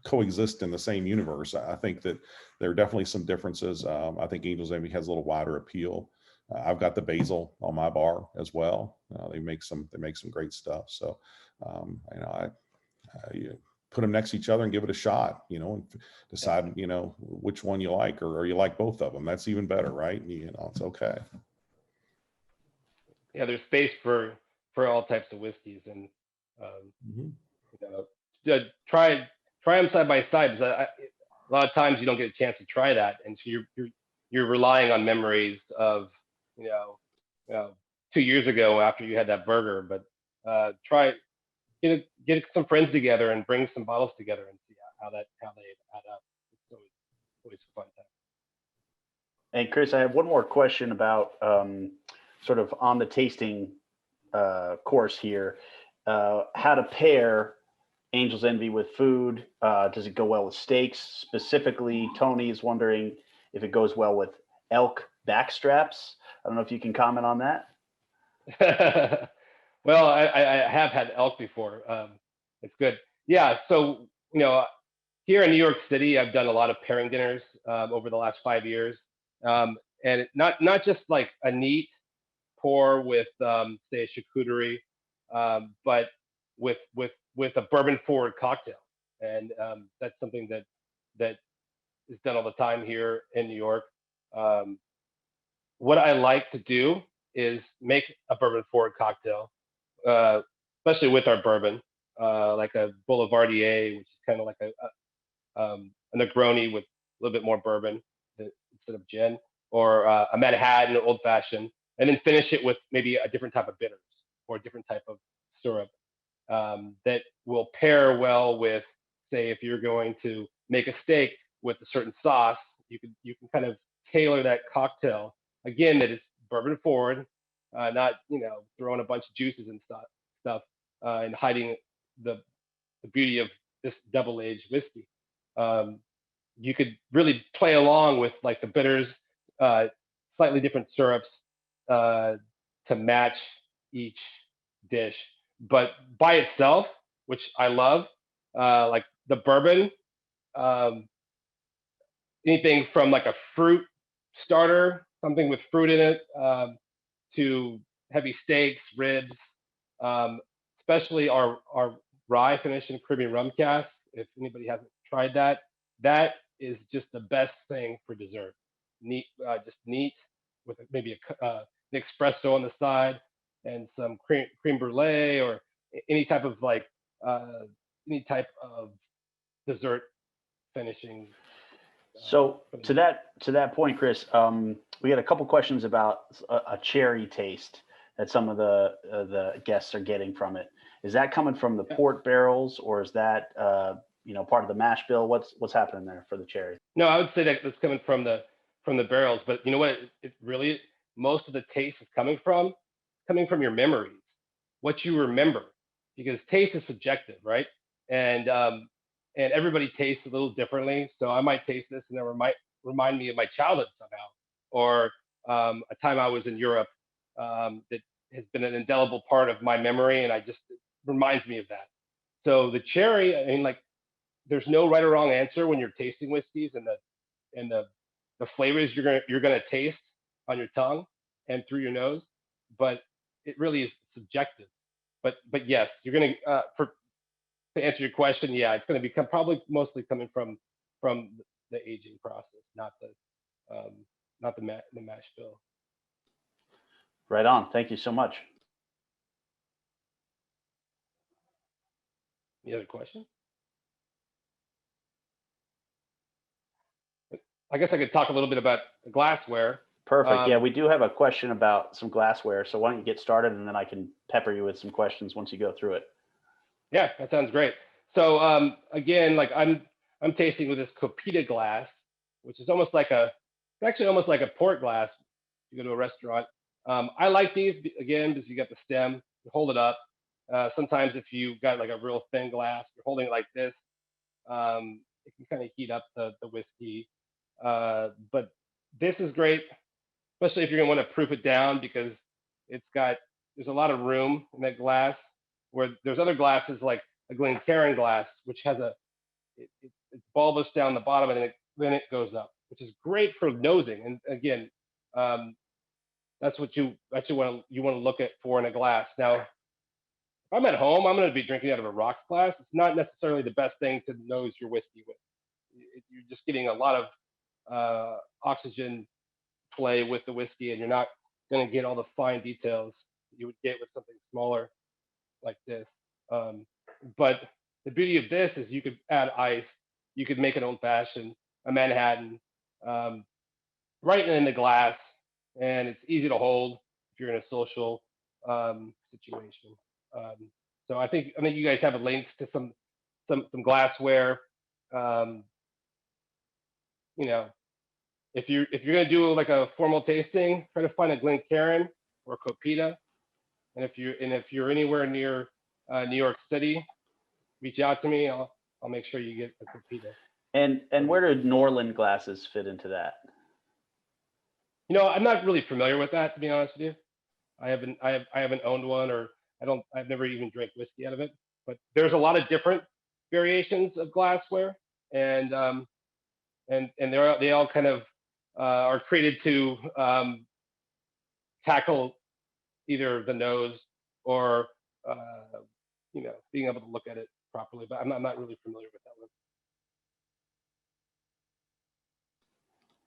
coexist in the same universe. I think that there are definitely some differences. I think Angel's Envy has a little wider appeal. I've got the Basil on my bar as well. They make some great stuff. So, you know, you put them next to each other and give it a shot, you know, and decide, you know, which one you like, or you like both of them. That's even better, right? You know, it's okay. Yeah, there's space for all types of whiskeys, and you know, try them side by side, because a lot of times you don't get a chance to try that, and so you're relying on memories of, you know, 2 years ago after you had that burger. But get some friends together and bring some bottles together and see how they add up. It's always a fun time. And Chris, I have one more question about sort of on the tasting course here, how to pair Angel's Envy with food. Does it go well with steaks? Specifically, Tony is wondering if it goes well with elk backstraps. I don't know if you can comment on that. Well, I have had elk before. It's good. Yeah. So, you know, here in New York City, I've done a lot of pairing dinners over the last 5 years. And not just like a neat pour with, say, a charcuterie, but with a bourbon forward cocktail. And that's something that is done all the time here in New York. What I like to do is make a bourbon forward cocktail, especially with our bourbon, like a Boulevardier, which is kind of like a Negroni with a little bit more bourbon instead of gin, or a Manhattan old fashioned, and then finish it with maybe a different type of bitters or a different type of syrup that will pair well with, say, if you're going to make a steak with a certain sauce, you can kind of tailor that cocktail again that is bourbon forward, not, you know, throwing a bunch of juices and stuff and hiding the the beauty of this double-aged whiskey. You could really play along with like the bitters, slightly different syrups to match each dish. But by itself, which I love, like the bourbon, um, anything from like a fruit starter, something with fruit in it, to heavy steaks, ribs, especially our rye finished in Caribbean rum cask. If anybody hasn't tried that, that is just the best thing for dessert. Neat, just neat with maybe an espresso on the side and some cream brulee or any type of like any type of dessert finishing. So to that point, Chris, we had a couple questions about a cherry taste that some of the guests are getting from it. Is that coming from the port barrels, or is that part of the mash bill? What's happening there for the cherry? No, I would say that it's coming from the barrels, but you know what? It really, most of the taste is coming from your memories, what you remember, because taste is subjective, right? And everybody tastes a little differently. So I might taste this and it might remind me of my childhood somehow, or a time I was in Europe that has been an indelible part of my memory, and it reminds me of that. So the cherry, I mean, like, there's no right or wrong answer when you're tasting whiskeys, and the flavors you're gonna taste on your tongue and through your nose, but it really is subjective. But yes, you're gonna to answer your question, yeah, it's going to become probably mostly coming from the aging process, not the mash bill. Right on. Thank you so much. Any other question? I guess I could talk a little bit about glassware. Perfect. Yeah, we do have a question about some glassware. So why don't you get started, and then I can pepper you with some questions once you go through it. Yeah, that sounds great. So again, like I'm tasting with this Copita glass, which is almost like a port glass. You go to a restaurant. I like these again because you got the stem, you hold it up. Sometimes if you got like a real thin glass, you're holding it like this. It can kind of heat up the whiskey. But this is great, especially if you're gonna want to proof it down, because there's a lot of room in that glass, where there's other glasses like a Glencairn glass, which has it's bulbous down the bottom, and then it goes up, which is great for nosing. And again, that's what you want to look at for in a glass. Now, if I'm at home, I'm going to be drinking out of a rocks glass. It's not necessarily the best thing to nose your whiskey with. You're just getting a lot of oxygen play with the whiskey, and you're not going to get all the fine details you would get with something smaller like this. But the beauty of this is you could add ice. You could make an old fashioned, a Manhattan, right in the glass, and it's easy to hold if you're in a social situation. So I think you guys have a link to some glassware. If you're gonna do like a formal tasting, try to find a Glencairn or Copita. And if you're anywhere near New York City, reach out to me. I'll make sure you get a Copita. And where do Norland glasses fit into that? I'm not really familiar with that, to be honest with you. I haven't owned one, or I've never even drank whiskey out of it. But there's a lot of different variations of glassware, and they all kind of are created to tackle either the nose or being able to look at it properly. But I'm not really familiar with that one.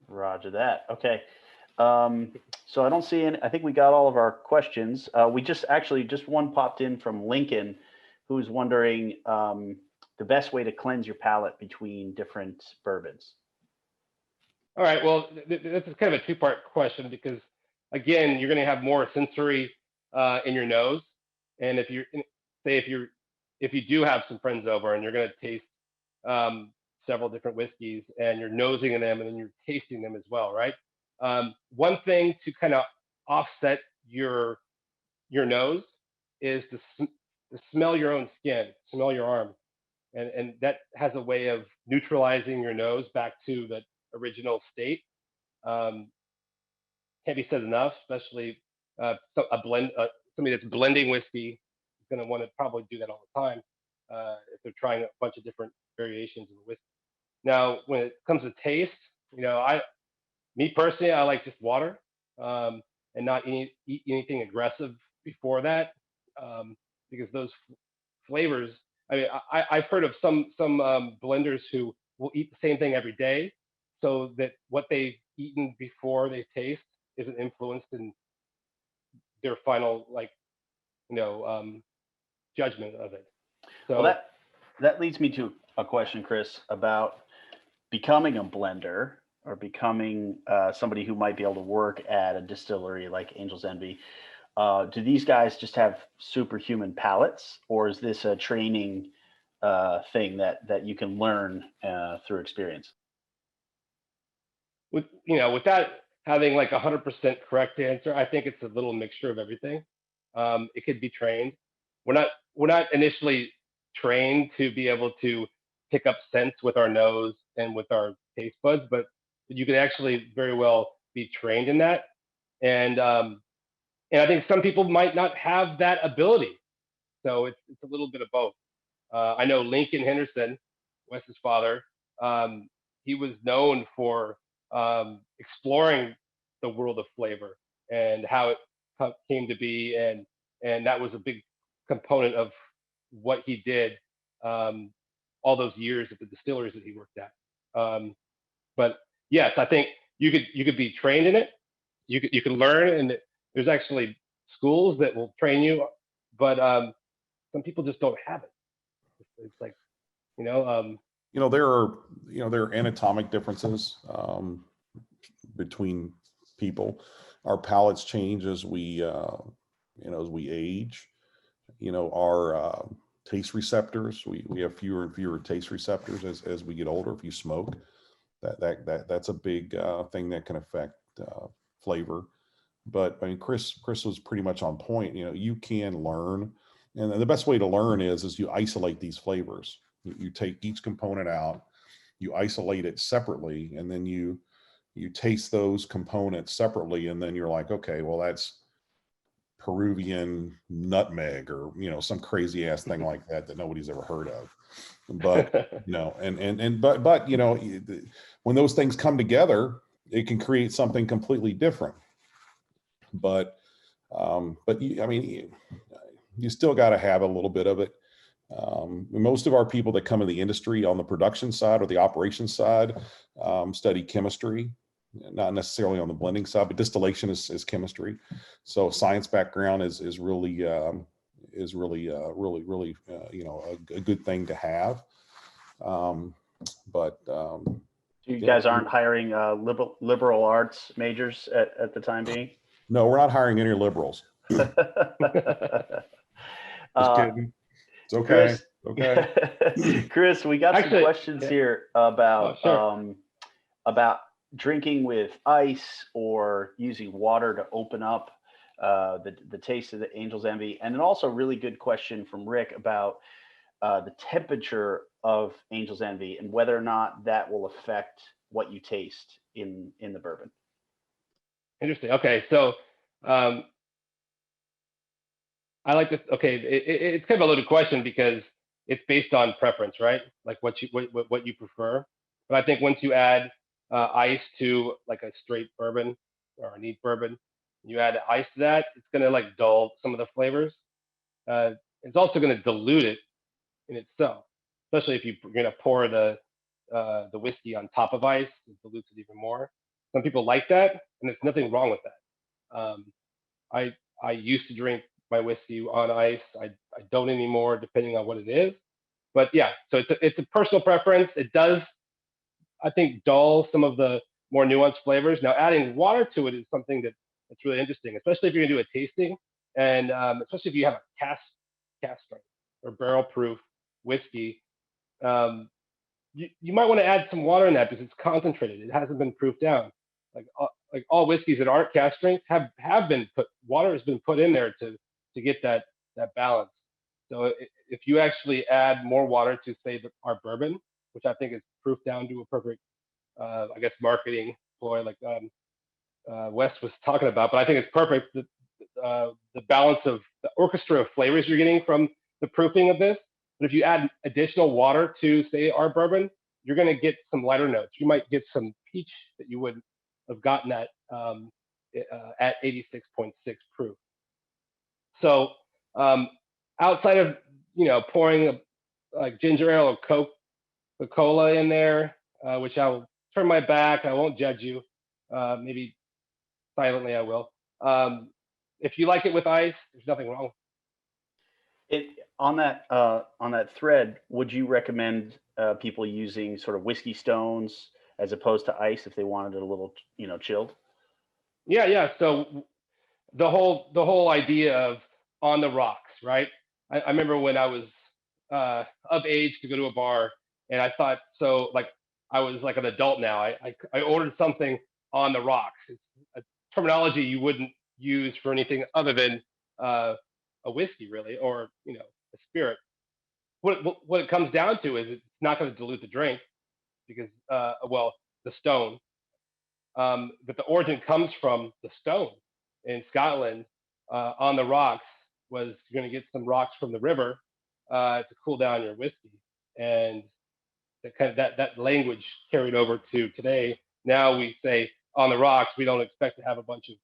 Roger that. Okay. So I don't see any. I think we got all of our questions. We just one popped in from Lincoln, who's wondering the best way to cleanse your palate between different bourbons. All right. Well, this is kind of a two-part question, because again, you're going to have more sensory in your nose, and if you do have some friends over and you're going to taste several different whiskeys, and you're nosing in them and then you're tasting them as well, right? One thing to kind of offset your nose is to smell your own skin, smell your arm. and that has a way of neutralizing your nose back to the original state. Can't be said enough, especially somebody that's blending whiskey is going to want to probably do that all the time if they're trying a bunch of different variations of the whiskey. Now, when it comes to taste, me personally, I like just water and not eat anything aggressive before that, because those flavors. I mean, I've heard of some blenders who will eat the same thing every day, so that what they've eaten before they taste isn't influenced in their final judgment of it. So well, that leads me to a question, Chris, about becoming a blender or becoming somebody who might be able to work at a distillery like Angel's Envy. Do these guys just have superhuman palates, or is this a training thing that you can learn through experience? Without having like 100% correct answer, I think it's a little mixture of everything. It could be trained. We're not initially trained to be able to pick up scents with our nose and with our taste buds, but you could actually very well be trained in that. And I think some people might not have that ability. So it's a little bit of both. I know Lincoln Henderson, Wes's father, he was known for exploring the world of flavor and how it came to be, and that was a big component of what he did all those years at the distilleries that he worked at. But yes, I think you could be trained in it. You can learn, and there's actually schools that will train you, but some people just don't have it. It's like, there are anatomic differences between people. Our palates change as we age. Our taste receptors, we have fewer and fewer taste receptors as we get older. If you smoke, that's a big thing that can affect flavor. But I mean, Chris was pretty much on point. You can learn, and the best way to learn is you isolate these flavors. You take each component out, you isolate it separately, and then you taste those components separately, and then you're like, okay, well, that's Peruvian nutmeg, or some crazy ass thing like that nobody's ever heard of. But but when those things come together, it can create something completely different. But you still got to have a little bit of it. Most of our people that come in the industry on the production side or the operations side study chemistry, not necessarily on the blending side, but distillation is chemistry. So science background is really a good thing to have. You guys aren't hiring liberal arts majors at the time being? No, we're not hiring any liberals. Just kidding. It's okay. Chris, okay. Chris, we got some questions here about about drinking with ice or using water to open up the taste of the Angel's Envy, and then also a really good question from Rick about the temperature of Angel's Envy and whether or not that will affect what you taste in the bourbon. Interesting. Okay, so I like this. Okay, it's kind of a loaded question because it's based on preference, right? Like what you prefer. But I think once you add ice to like a straight bourbon or a neat bourbon, you add ice to that, it's gonna like dull some of the flavors. It's also gonna dilute it in itself, especially if you're gonna pour the whiskey on top of ice. It dilutes it even more. Some people like that, and there's nothing wrong with that. I used to drink my whiskey on ice. I don't anymore, depending on what it is. But yeah, so it's a personal preference. It does, I think, dull some of the more nuanced flavors. Now, adding water to it is something that's really interesting, especially if you're gonna do a tasting, and especially if you have a cask strength or barrel proof whiskey. You might want to add some water in that because it's concentrated. It hasn't been proofed down. Like all whiskeys that aren't cask strength have been water has been put in there to get that balance. So if you actually add more water to say our bourbon, which I think is proof down to a perfect, I guess, marketing ploy like Wes was talking about, but I think it's perfect. The balance of the orchestra of flavors you're getting from the proofing of this. But if you add additional water to say our bourbon, you're going to get some lighter notes. You might get some peach that you wouldn't have gotten at 86.6 proof. So outside of pouring like ginger ale or Coca-Cola in there, which I'll turn my back, I won't judge you. Maybe silently I will. If you like it with ice, there's nothing wrong. On that thread, would you recommend people using sort of whiskey stones as opposed to ice if they wanted it a little, chilled? Yeah. So the whole idea of on the rocks, right? I remember when I was of age to go to a bar, and I thought, so like I was like an adult now. I ordered something on the rocks. It's a terminology you wouldn't use for anything other than a whiskey, really, or a spirit. What it comes down to is it's not going to dilute the drink because the stone. But the origin comes from the stone in Scotland on the rocks. Was you're going to get some rocks from the river to cool down your whiskey, and that language carried over to today. Now we say on the rocks. We don't expect to have a bunch of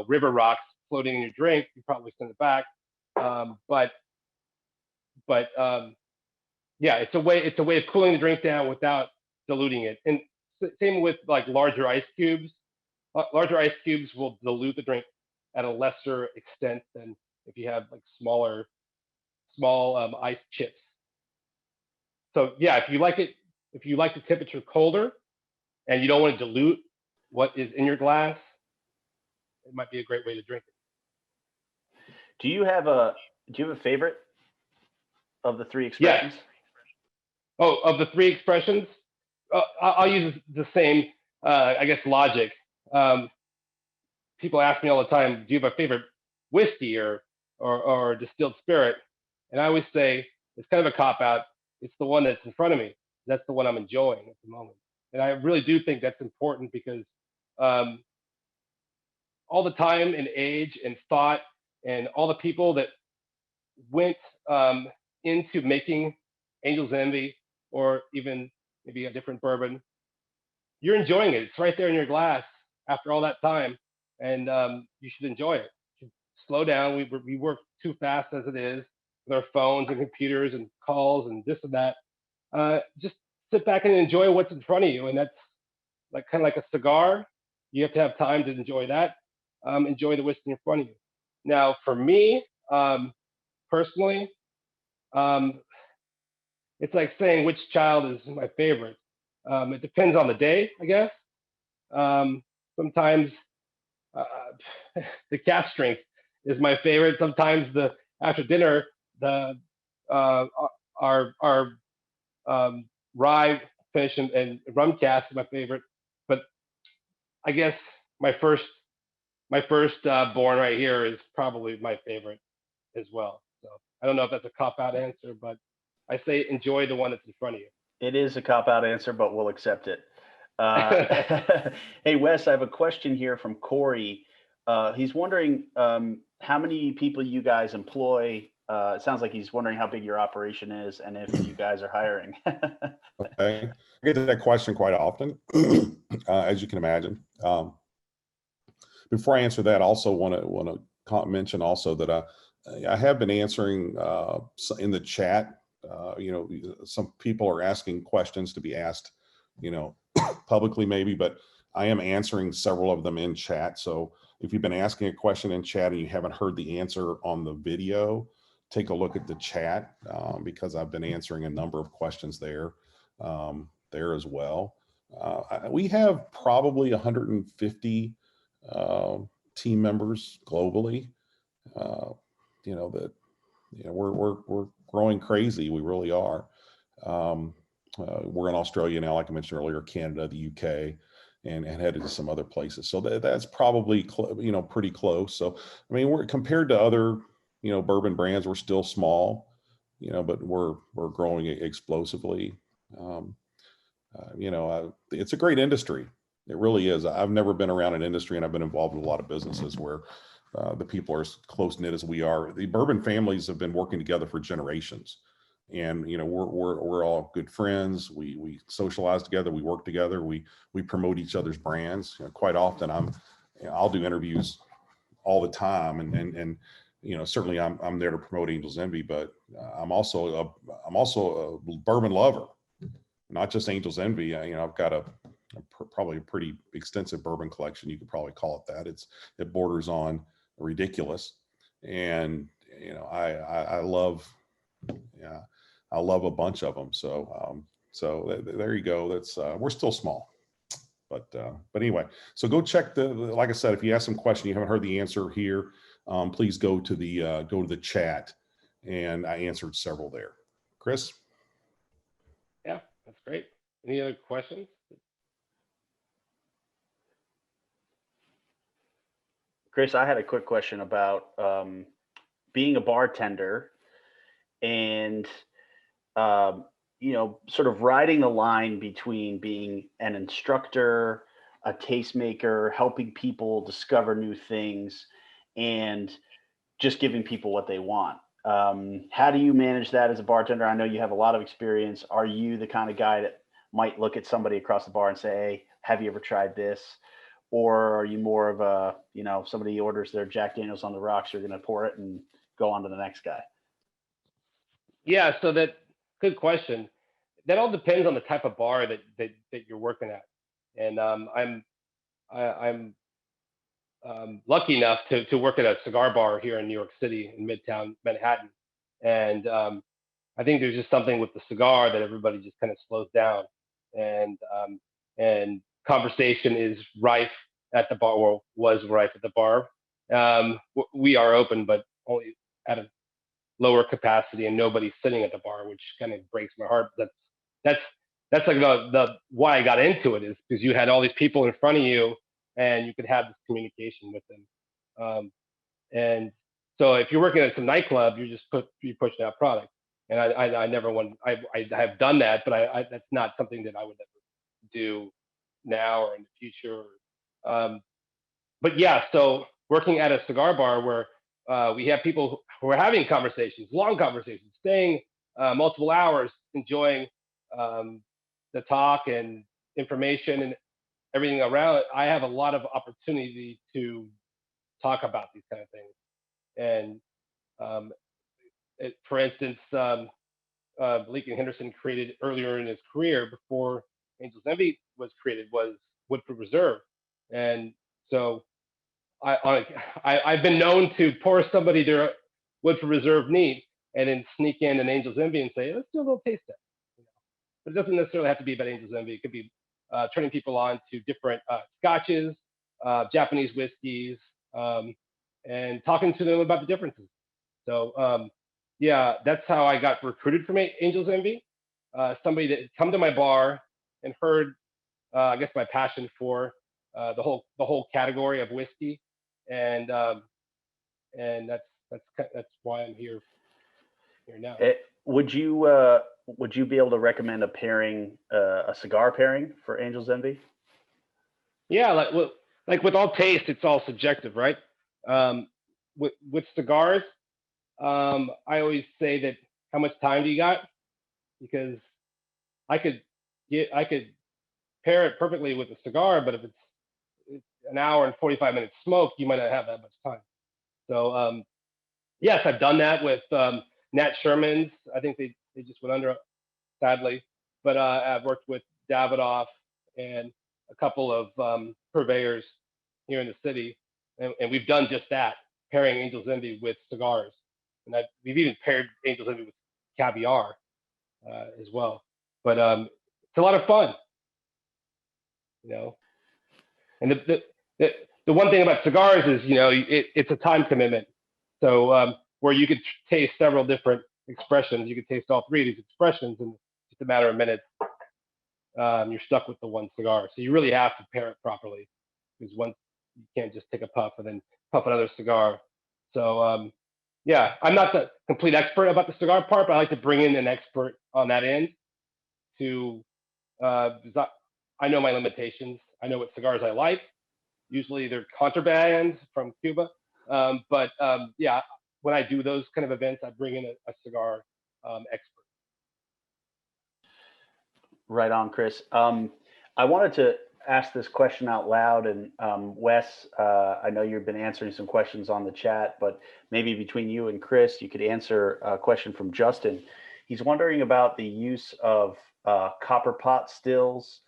river rocks floating in your drink. You probably send it back, but yeah, it's a way of cooling the drink down without diluting it. And same with like larger ice cubes. Larger ice cubes will dilute the drink at a lesser extent than if you have like small ice chips. So yeah, if you like the temperature colder and you don't want to dilute what is in your glass, it might be a great way to drink it. Do you have a favorite of the three expressions? Yes. Oh, of the three expressions, I'll use the same, I guess, logic. People ask me all the time, do you have a favorite whiskey or distilled spirit? And I always say, it's kind of a cop-out. It's the one that's in front of me. That's the one I'm enjoying at the moment. And I really do think that's important because all the time and age and thought and all the people that went into making Angel's Envy or even maybe a different bourbon, you're enjoying it. It's right there in your glass after all that time, and you should enjoy it. You should slow down. We work too fast as it is with our phones and computers and calls and this and that. Just sit back and enjoy what's in front of you, and that's like kind of like a cigar. You have to have time to enjoy that. Enjoy the whiskey in front of you. Now, for me, personally, it's like saying which child is my favorite. It depends on the day, I guess. Sometimes the calf strength is my favorite. Sometimes after dinner, our rye finish and rum cask is my favorite. But I guess my first born right here is probably my favorite as well. So I don't know if that's a cop-out answer, but I say enjoy the one that's in front of you. It is a cop-out answer, but we'll accept it. Hey, Wes, I have a question here from Corey. He's wondering how many people you guys employ. It sounds like he's wondering how big your operation is and if you guys are hiring. Okay. I get that question quite often, as you can imagine. Before I answer that, I also want to mention also that I have been answering in the chat. Some people are asking questions to be asked, publicly maybe, but I am answering several of them in chat. So if you've been asking a question in chat and you haven't heard the answer on the video, take a look at the chat because I've been answering a number of questions there as well. We have probably 150 team members globally. We're growing crazy. We really are. We're in Australia now, like I mentioned earlier, Canada, the UK, and headed to some other places. So that's probably pretty close. So I mean, we're compared to other bourbon brands, we're still small, but we're growing explosively. It's a great industry. It really is. I've never been around an industry, and I've been involved in a lot of businesses where the people are as close knit as we are. The bourbon families have been working together for generations, and we're all good friends. We socialize together. We work together. We promote each other's brands. Quite often, I'll do interviews all the time, and certainly I'm there to promote Angel's Envy, but I'm also a bourbon lover, not just Angel's Envy. I've got probably a pretty extensive bourbon collection. You could probably call it that. It borders on ridiculous, and I love a bunch of them. So there you go. That's we're still small, but anyway. So go check like I said, if you ask some question you haven't heard the answer here, please go to the chat, and I answered several there. Chris? Yeah, that's great. Any other questions? Chris, I had a quick question about being a bartender and, sort of riding the line between being an instructor, a tastemaker, helping people discover new things, and just giving people what they want. How do you manage that as a bartender? I know you have a lot of experience. Are you the kind of guy that might look at somebody across the bar and say, hey, have you ever tried this? Or are you more of a, somebody orders their Jack Daniels on the rocks, you're going to pour it and go on to the next guy? Yeah, so good question. That all depends on the type of bar that you're working at. And I'm lucky enough to work at a cigar bar here in New York City in Midtown Manhattan. And I think there's just something with the cigar that everybody just kind of slows down, and conversation is rife at the bar, or was rife at the bar. We are open, but only at a lower capacity, and nobody's sitting at the bar, which kind of breaks my heart. That's like the why I got into it, is because you had all these people in front of you, and you could have this communication with them. And so if you're working at some nightclub, you're pushing out product. And I never want. I have done that, but that's not something that I would ever do now or in the future. But yeah, so working at a cigar bar where we have people who are having conversations, long conversations, staying multiple hours, enjoying the talk and information and everything around it, I have a lot of opportunity to talk about these kind of things. And for instance, Henderson created earlier in his career, before Angel's Envy was created, was Woodford Reserve. And so I've been known to pour somebody their Woodford Reserve neat and then sneak in an Angel's Envy and say, let's do a little taste test. But it doesn't necessarily have to be about Angel's Envy. It could be turning people on to different scotches, Japanese whiskeys, and talking to them about the differences. So yeah, that's how I got recruited from Angel's Envy. Somebody that had come to my bar and heard, I guess, my passion for the whole category of whiskey, and that's why I'm here now. Would you be able to recommend a pairing, a cigar pairing for Angel's Envy? Yeah, like with all taste, it's all subjective, right? With cigars, I always say that, how much time do you got? Because I could pair it perfectly with a cigar, but if it's an hour and 45 minutes smoke, you might not have that much time. So yes, I've done that with Nat Sherman's. I think they just went under, sadly. But I've worked with Davidoff and a couple of purveyors here in the city, and we've done just that, pairing Angel's Envy with cigars. And we've even paired Angel's Envy with caviar as well. But it's a lot of fun, And the one thing about cigars is, it's a time commitment. So where you could taste several different expressions, you could taste all three of these expressions in just a matter of minutes. You're stuck with the one cigar. So you really have to pair it properly, because you can't just take a puff and then puff another cigar. So Yeah, I'm not the complete expert about the cigar part, but I like to bring in an expert on that end to, I know my limitations. I know what cigars I like. Usually they're contraband from Cuba. Yeah, when I do those kind of events, I bring in a cigar expert. Right on, Chris. I wanted to ask this question out loud, and Wes, I know you've been answering some questions on the chat, but maybe between you and Chris, you could answer a question from Justin. He's wondering about the use of copper pot stills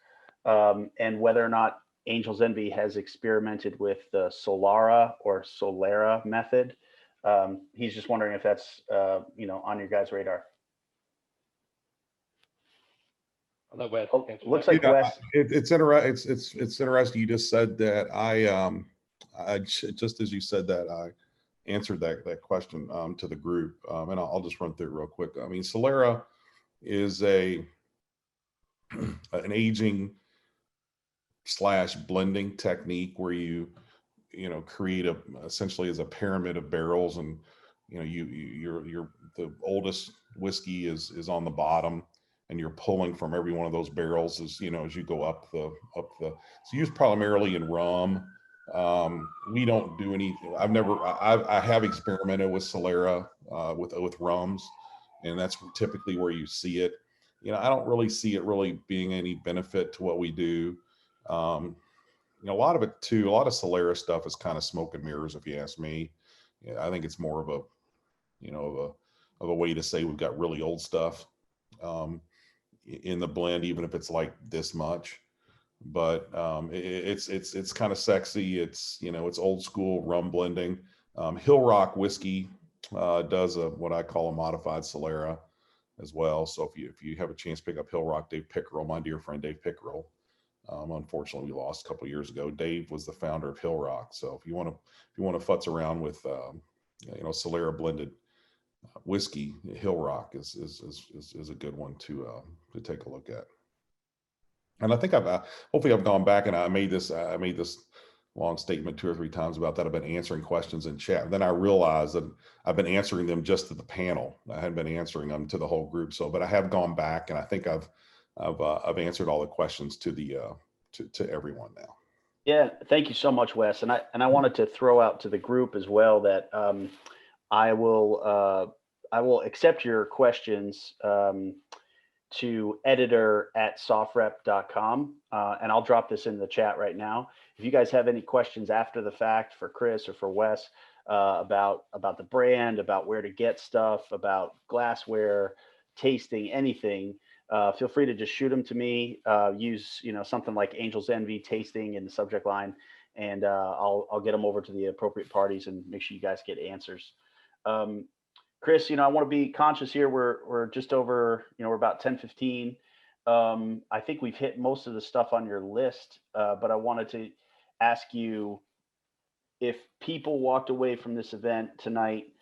and whether or not Angel's Envy has experimented with the Solara or Solera method. He's just wondering if that's on your guys' radar. I'll let Wes answer Looks that. like Wes. It's interesting. You just said that I just as you said that I answered that question to the group, and I'll just run through it real quick. I mean, Solera is an aging / blending technique where you create essentially as a pyramid of barrels, and you're the oldest whiskey is on the bottom, and you're pulling from every one of those barrels as you go up the it's used primarily in rum. We don't do any. I have experimented with Solera with rums, and that's typically where you see it. I don't really see it really being any benefit to what we do. A lot of it too, a lot of Solera stuff is kind of smoke and mirrors, if you ask me. I think it's more of a way to say we've got really old stuff in the blend, even if it's like this much. But it's kind of sexy. It's it's old school rum blending. Hill Rock whiskey does what I call a modified Solera as well. So if you have a chance to pick up Hill Rock, Dave Pickerel, my dear friend Dave Pickerel. Unfortunately, we lost a couple of years ago. Dave was the founder of Hill Rock. So if you want to futz around with Solera blended whiskey, Hill Rock is a good one to take a look at. And I think hopefully I've gone back and I made this long statement 2 or 3 times about that. I've been answering questions in chat. And then I realized that I've been answering them just to the panel. I hadn't been answering them to the whole group. But I have gone back, and I think I've answered all the questions to everyone now. Yeah, thank you so much, Wes. And I wanted to throw out to the group as well that I will accept your questions to editor@sofrep.com, and I'll drop this in the chat right now. If you guys have any questions after the fact for Chris or for Wes about the brand, about where to get stuff, about glassware, tasting, anything, feel free to just shoot them to me. Use something like Angel's Envy tasting in the subject line, and I'll get them over to the appropriate parties and make sure you guys get answers. Chris, I want to be conscious here. We're just over, we're about 10:15. I think we've hit most of the stuff on your list, but I wanted to ask you if people walked away from this event tonight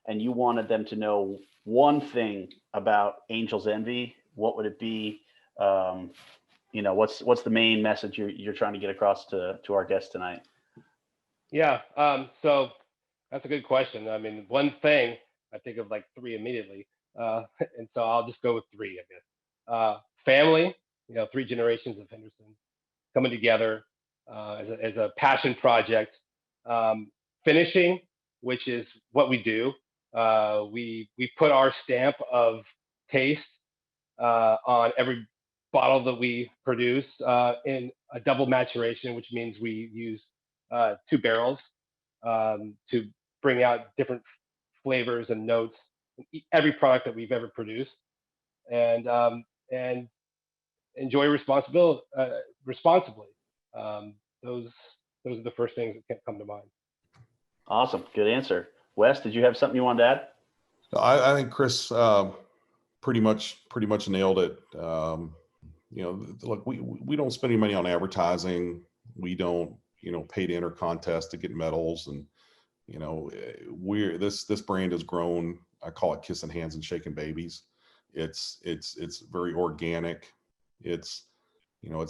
and you wanted them to know one thing about Angel's Envy, what would it be? What's the main message you're trying to get across to our guests tonight? Yeah, so that's a good question. I mean, one thing, I think of like 3 immediately, and so I'll just go with 3, I guess. Family, 3 generations of Henderson coming together as a passion project. Finishing, which is what we do. We put our stamp of taste on every bottle that we produce in a double maturation, which means we use 2 barrels to bring out different flavors and notes in every product that we've ever produced, and enjoy responsibly. Those are the first things that come to mind. Awesome, good answer. Wes, did you have something you wanted to add? I think Chris pretty much nailed it. Look, we don't spend any money on advertising. We don't pay to enter contests to get medals, and this brand has grown. I call it kissing hands and shaking babies. It's very organic. It's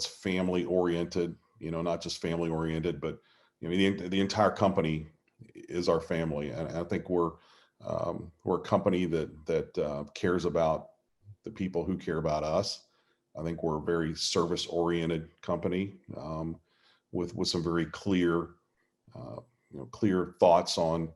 family oriented. Not just family oriented, but the entire company is our family, and I think we're we're a company that cares about the people who care about us. I think we're a very service-oriented company with some very clear, clear thoughts on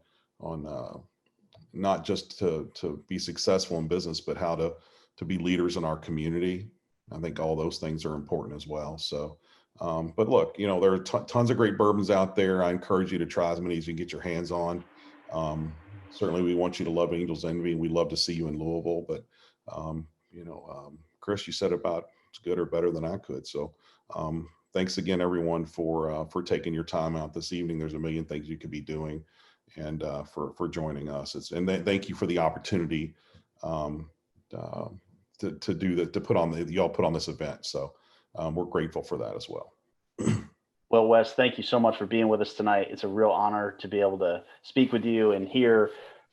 not just to be successful in business, but how to be leaders in our community. I think all those things are important as well. So, but look, there are tons of great bourbons out there. I encourage you to try as many as you can get your hands on. Certainly, we want you to love Angel's Envy, and we'd love to see you in Louisville. But Chris, you said about it's good or better than I could. So, thanks again, everyone, for taking your time out this evening. There's a million things you could be doing, and for joining us. Thank you for the opportunity to do that, to y'all put on this event. So we're grateful for that as well. Well, Wes, thank you so much for being with us tonight. It's a real honor to be able to speak with you and hear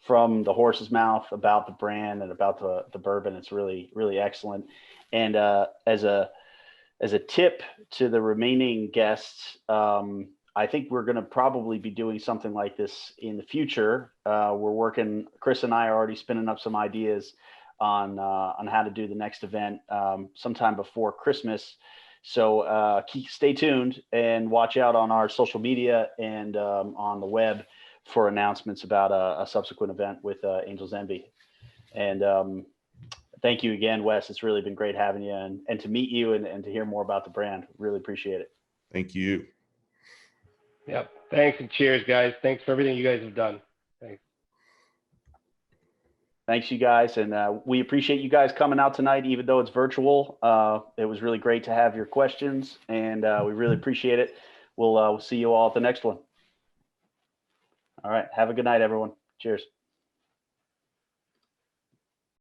from the horse's mouth about the brand and about the bourbon. It's really, really excellent. And as a tip to the remaining guests, I think we're going to probably be doing something like this in the future. Chris and I are already spinning up some ideas on how to do the next event sometime before Christmas. So stay tuned and watch out on our social media and on the web for announcements about a subsequent event with Angel's Envy. And thank you again, Wes. It's really been great having you and to meet you and to hear more about the brand. Really appreciate it. Thank you. Yep. Thanks and cheers, guys. Thanks for everything you guys have done. Thanks. Thanks, you guys. And we appreciate you guys coming out tonight, even though it's virtual. It was really great to have your questions, and we really appreciate it. We'll see you all at the next one. All right. Have a good night, everyone. Cheers.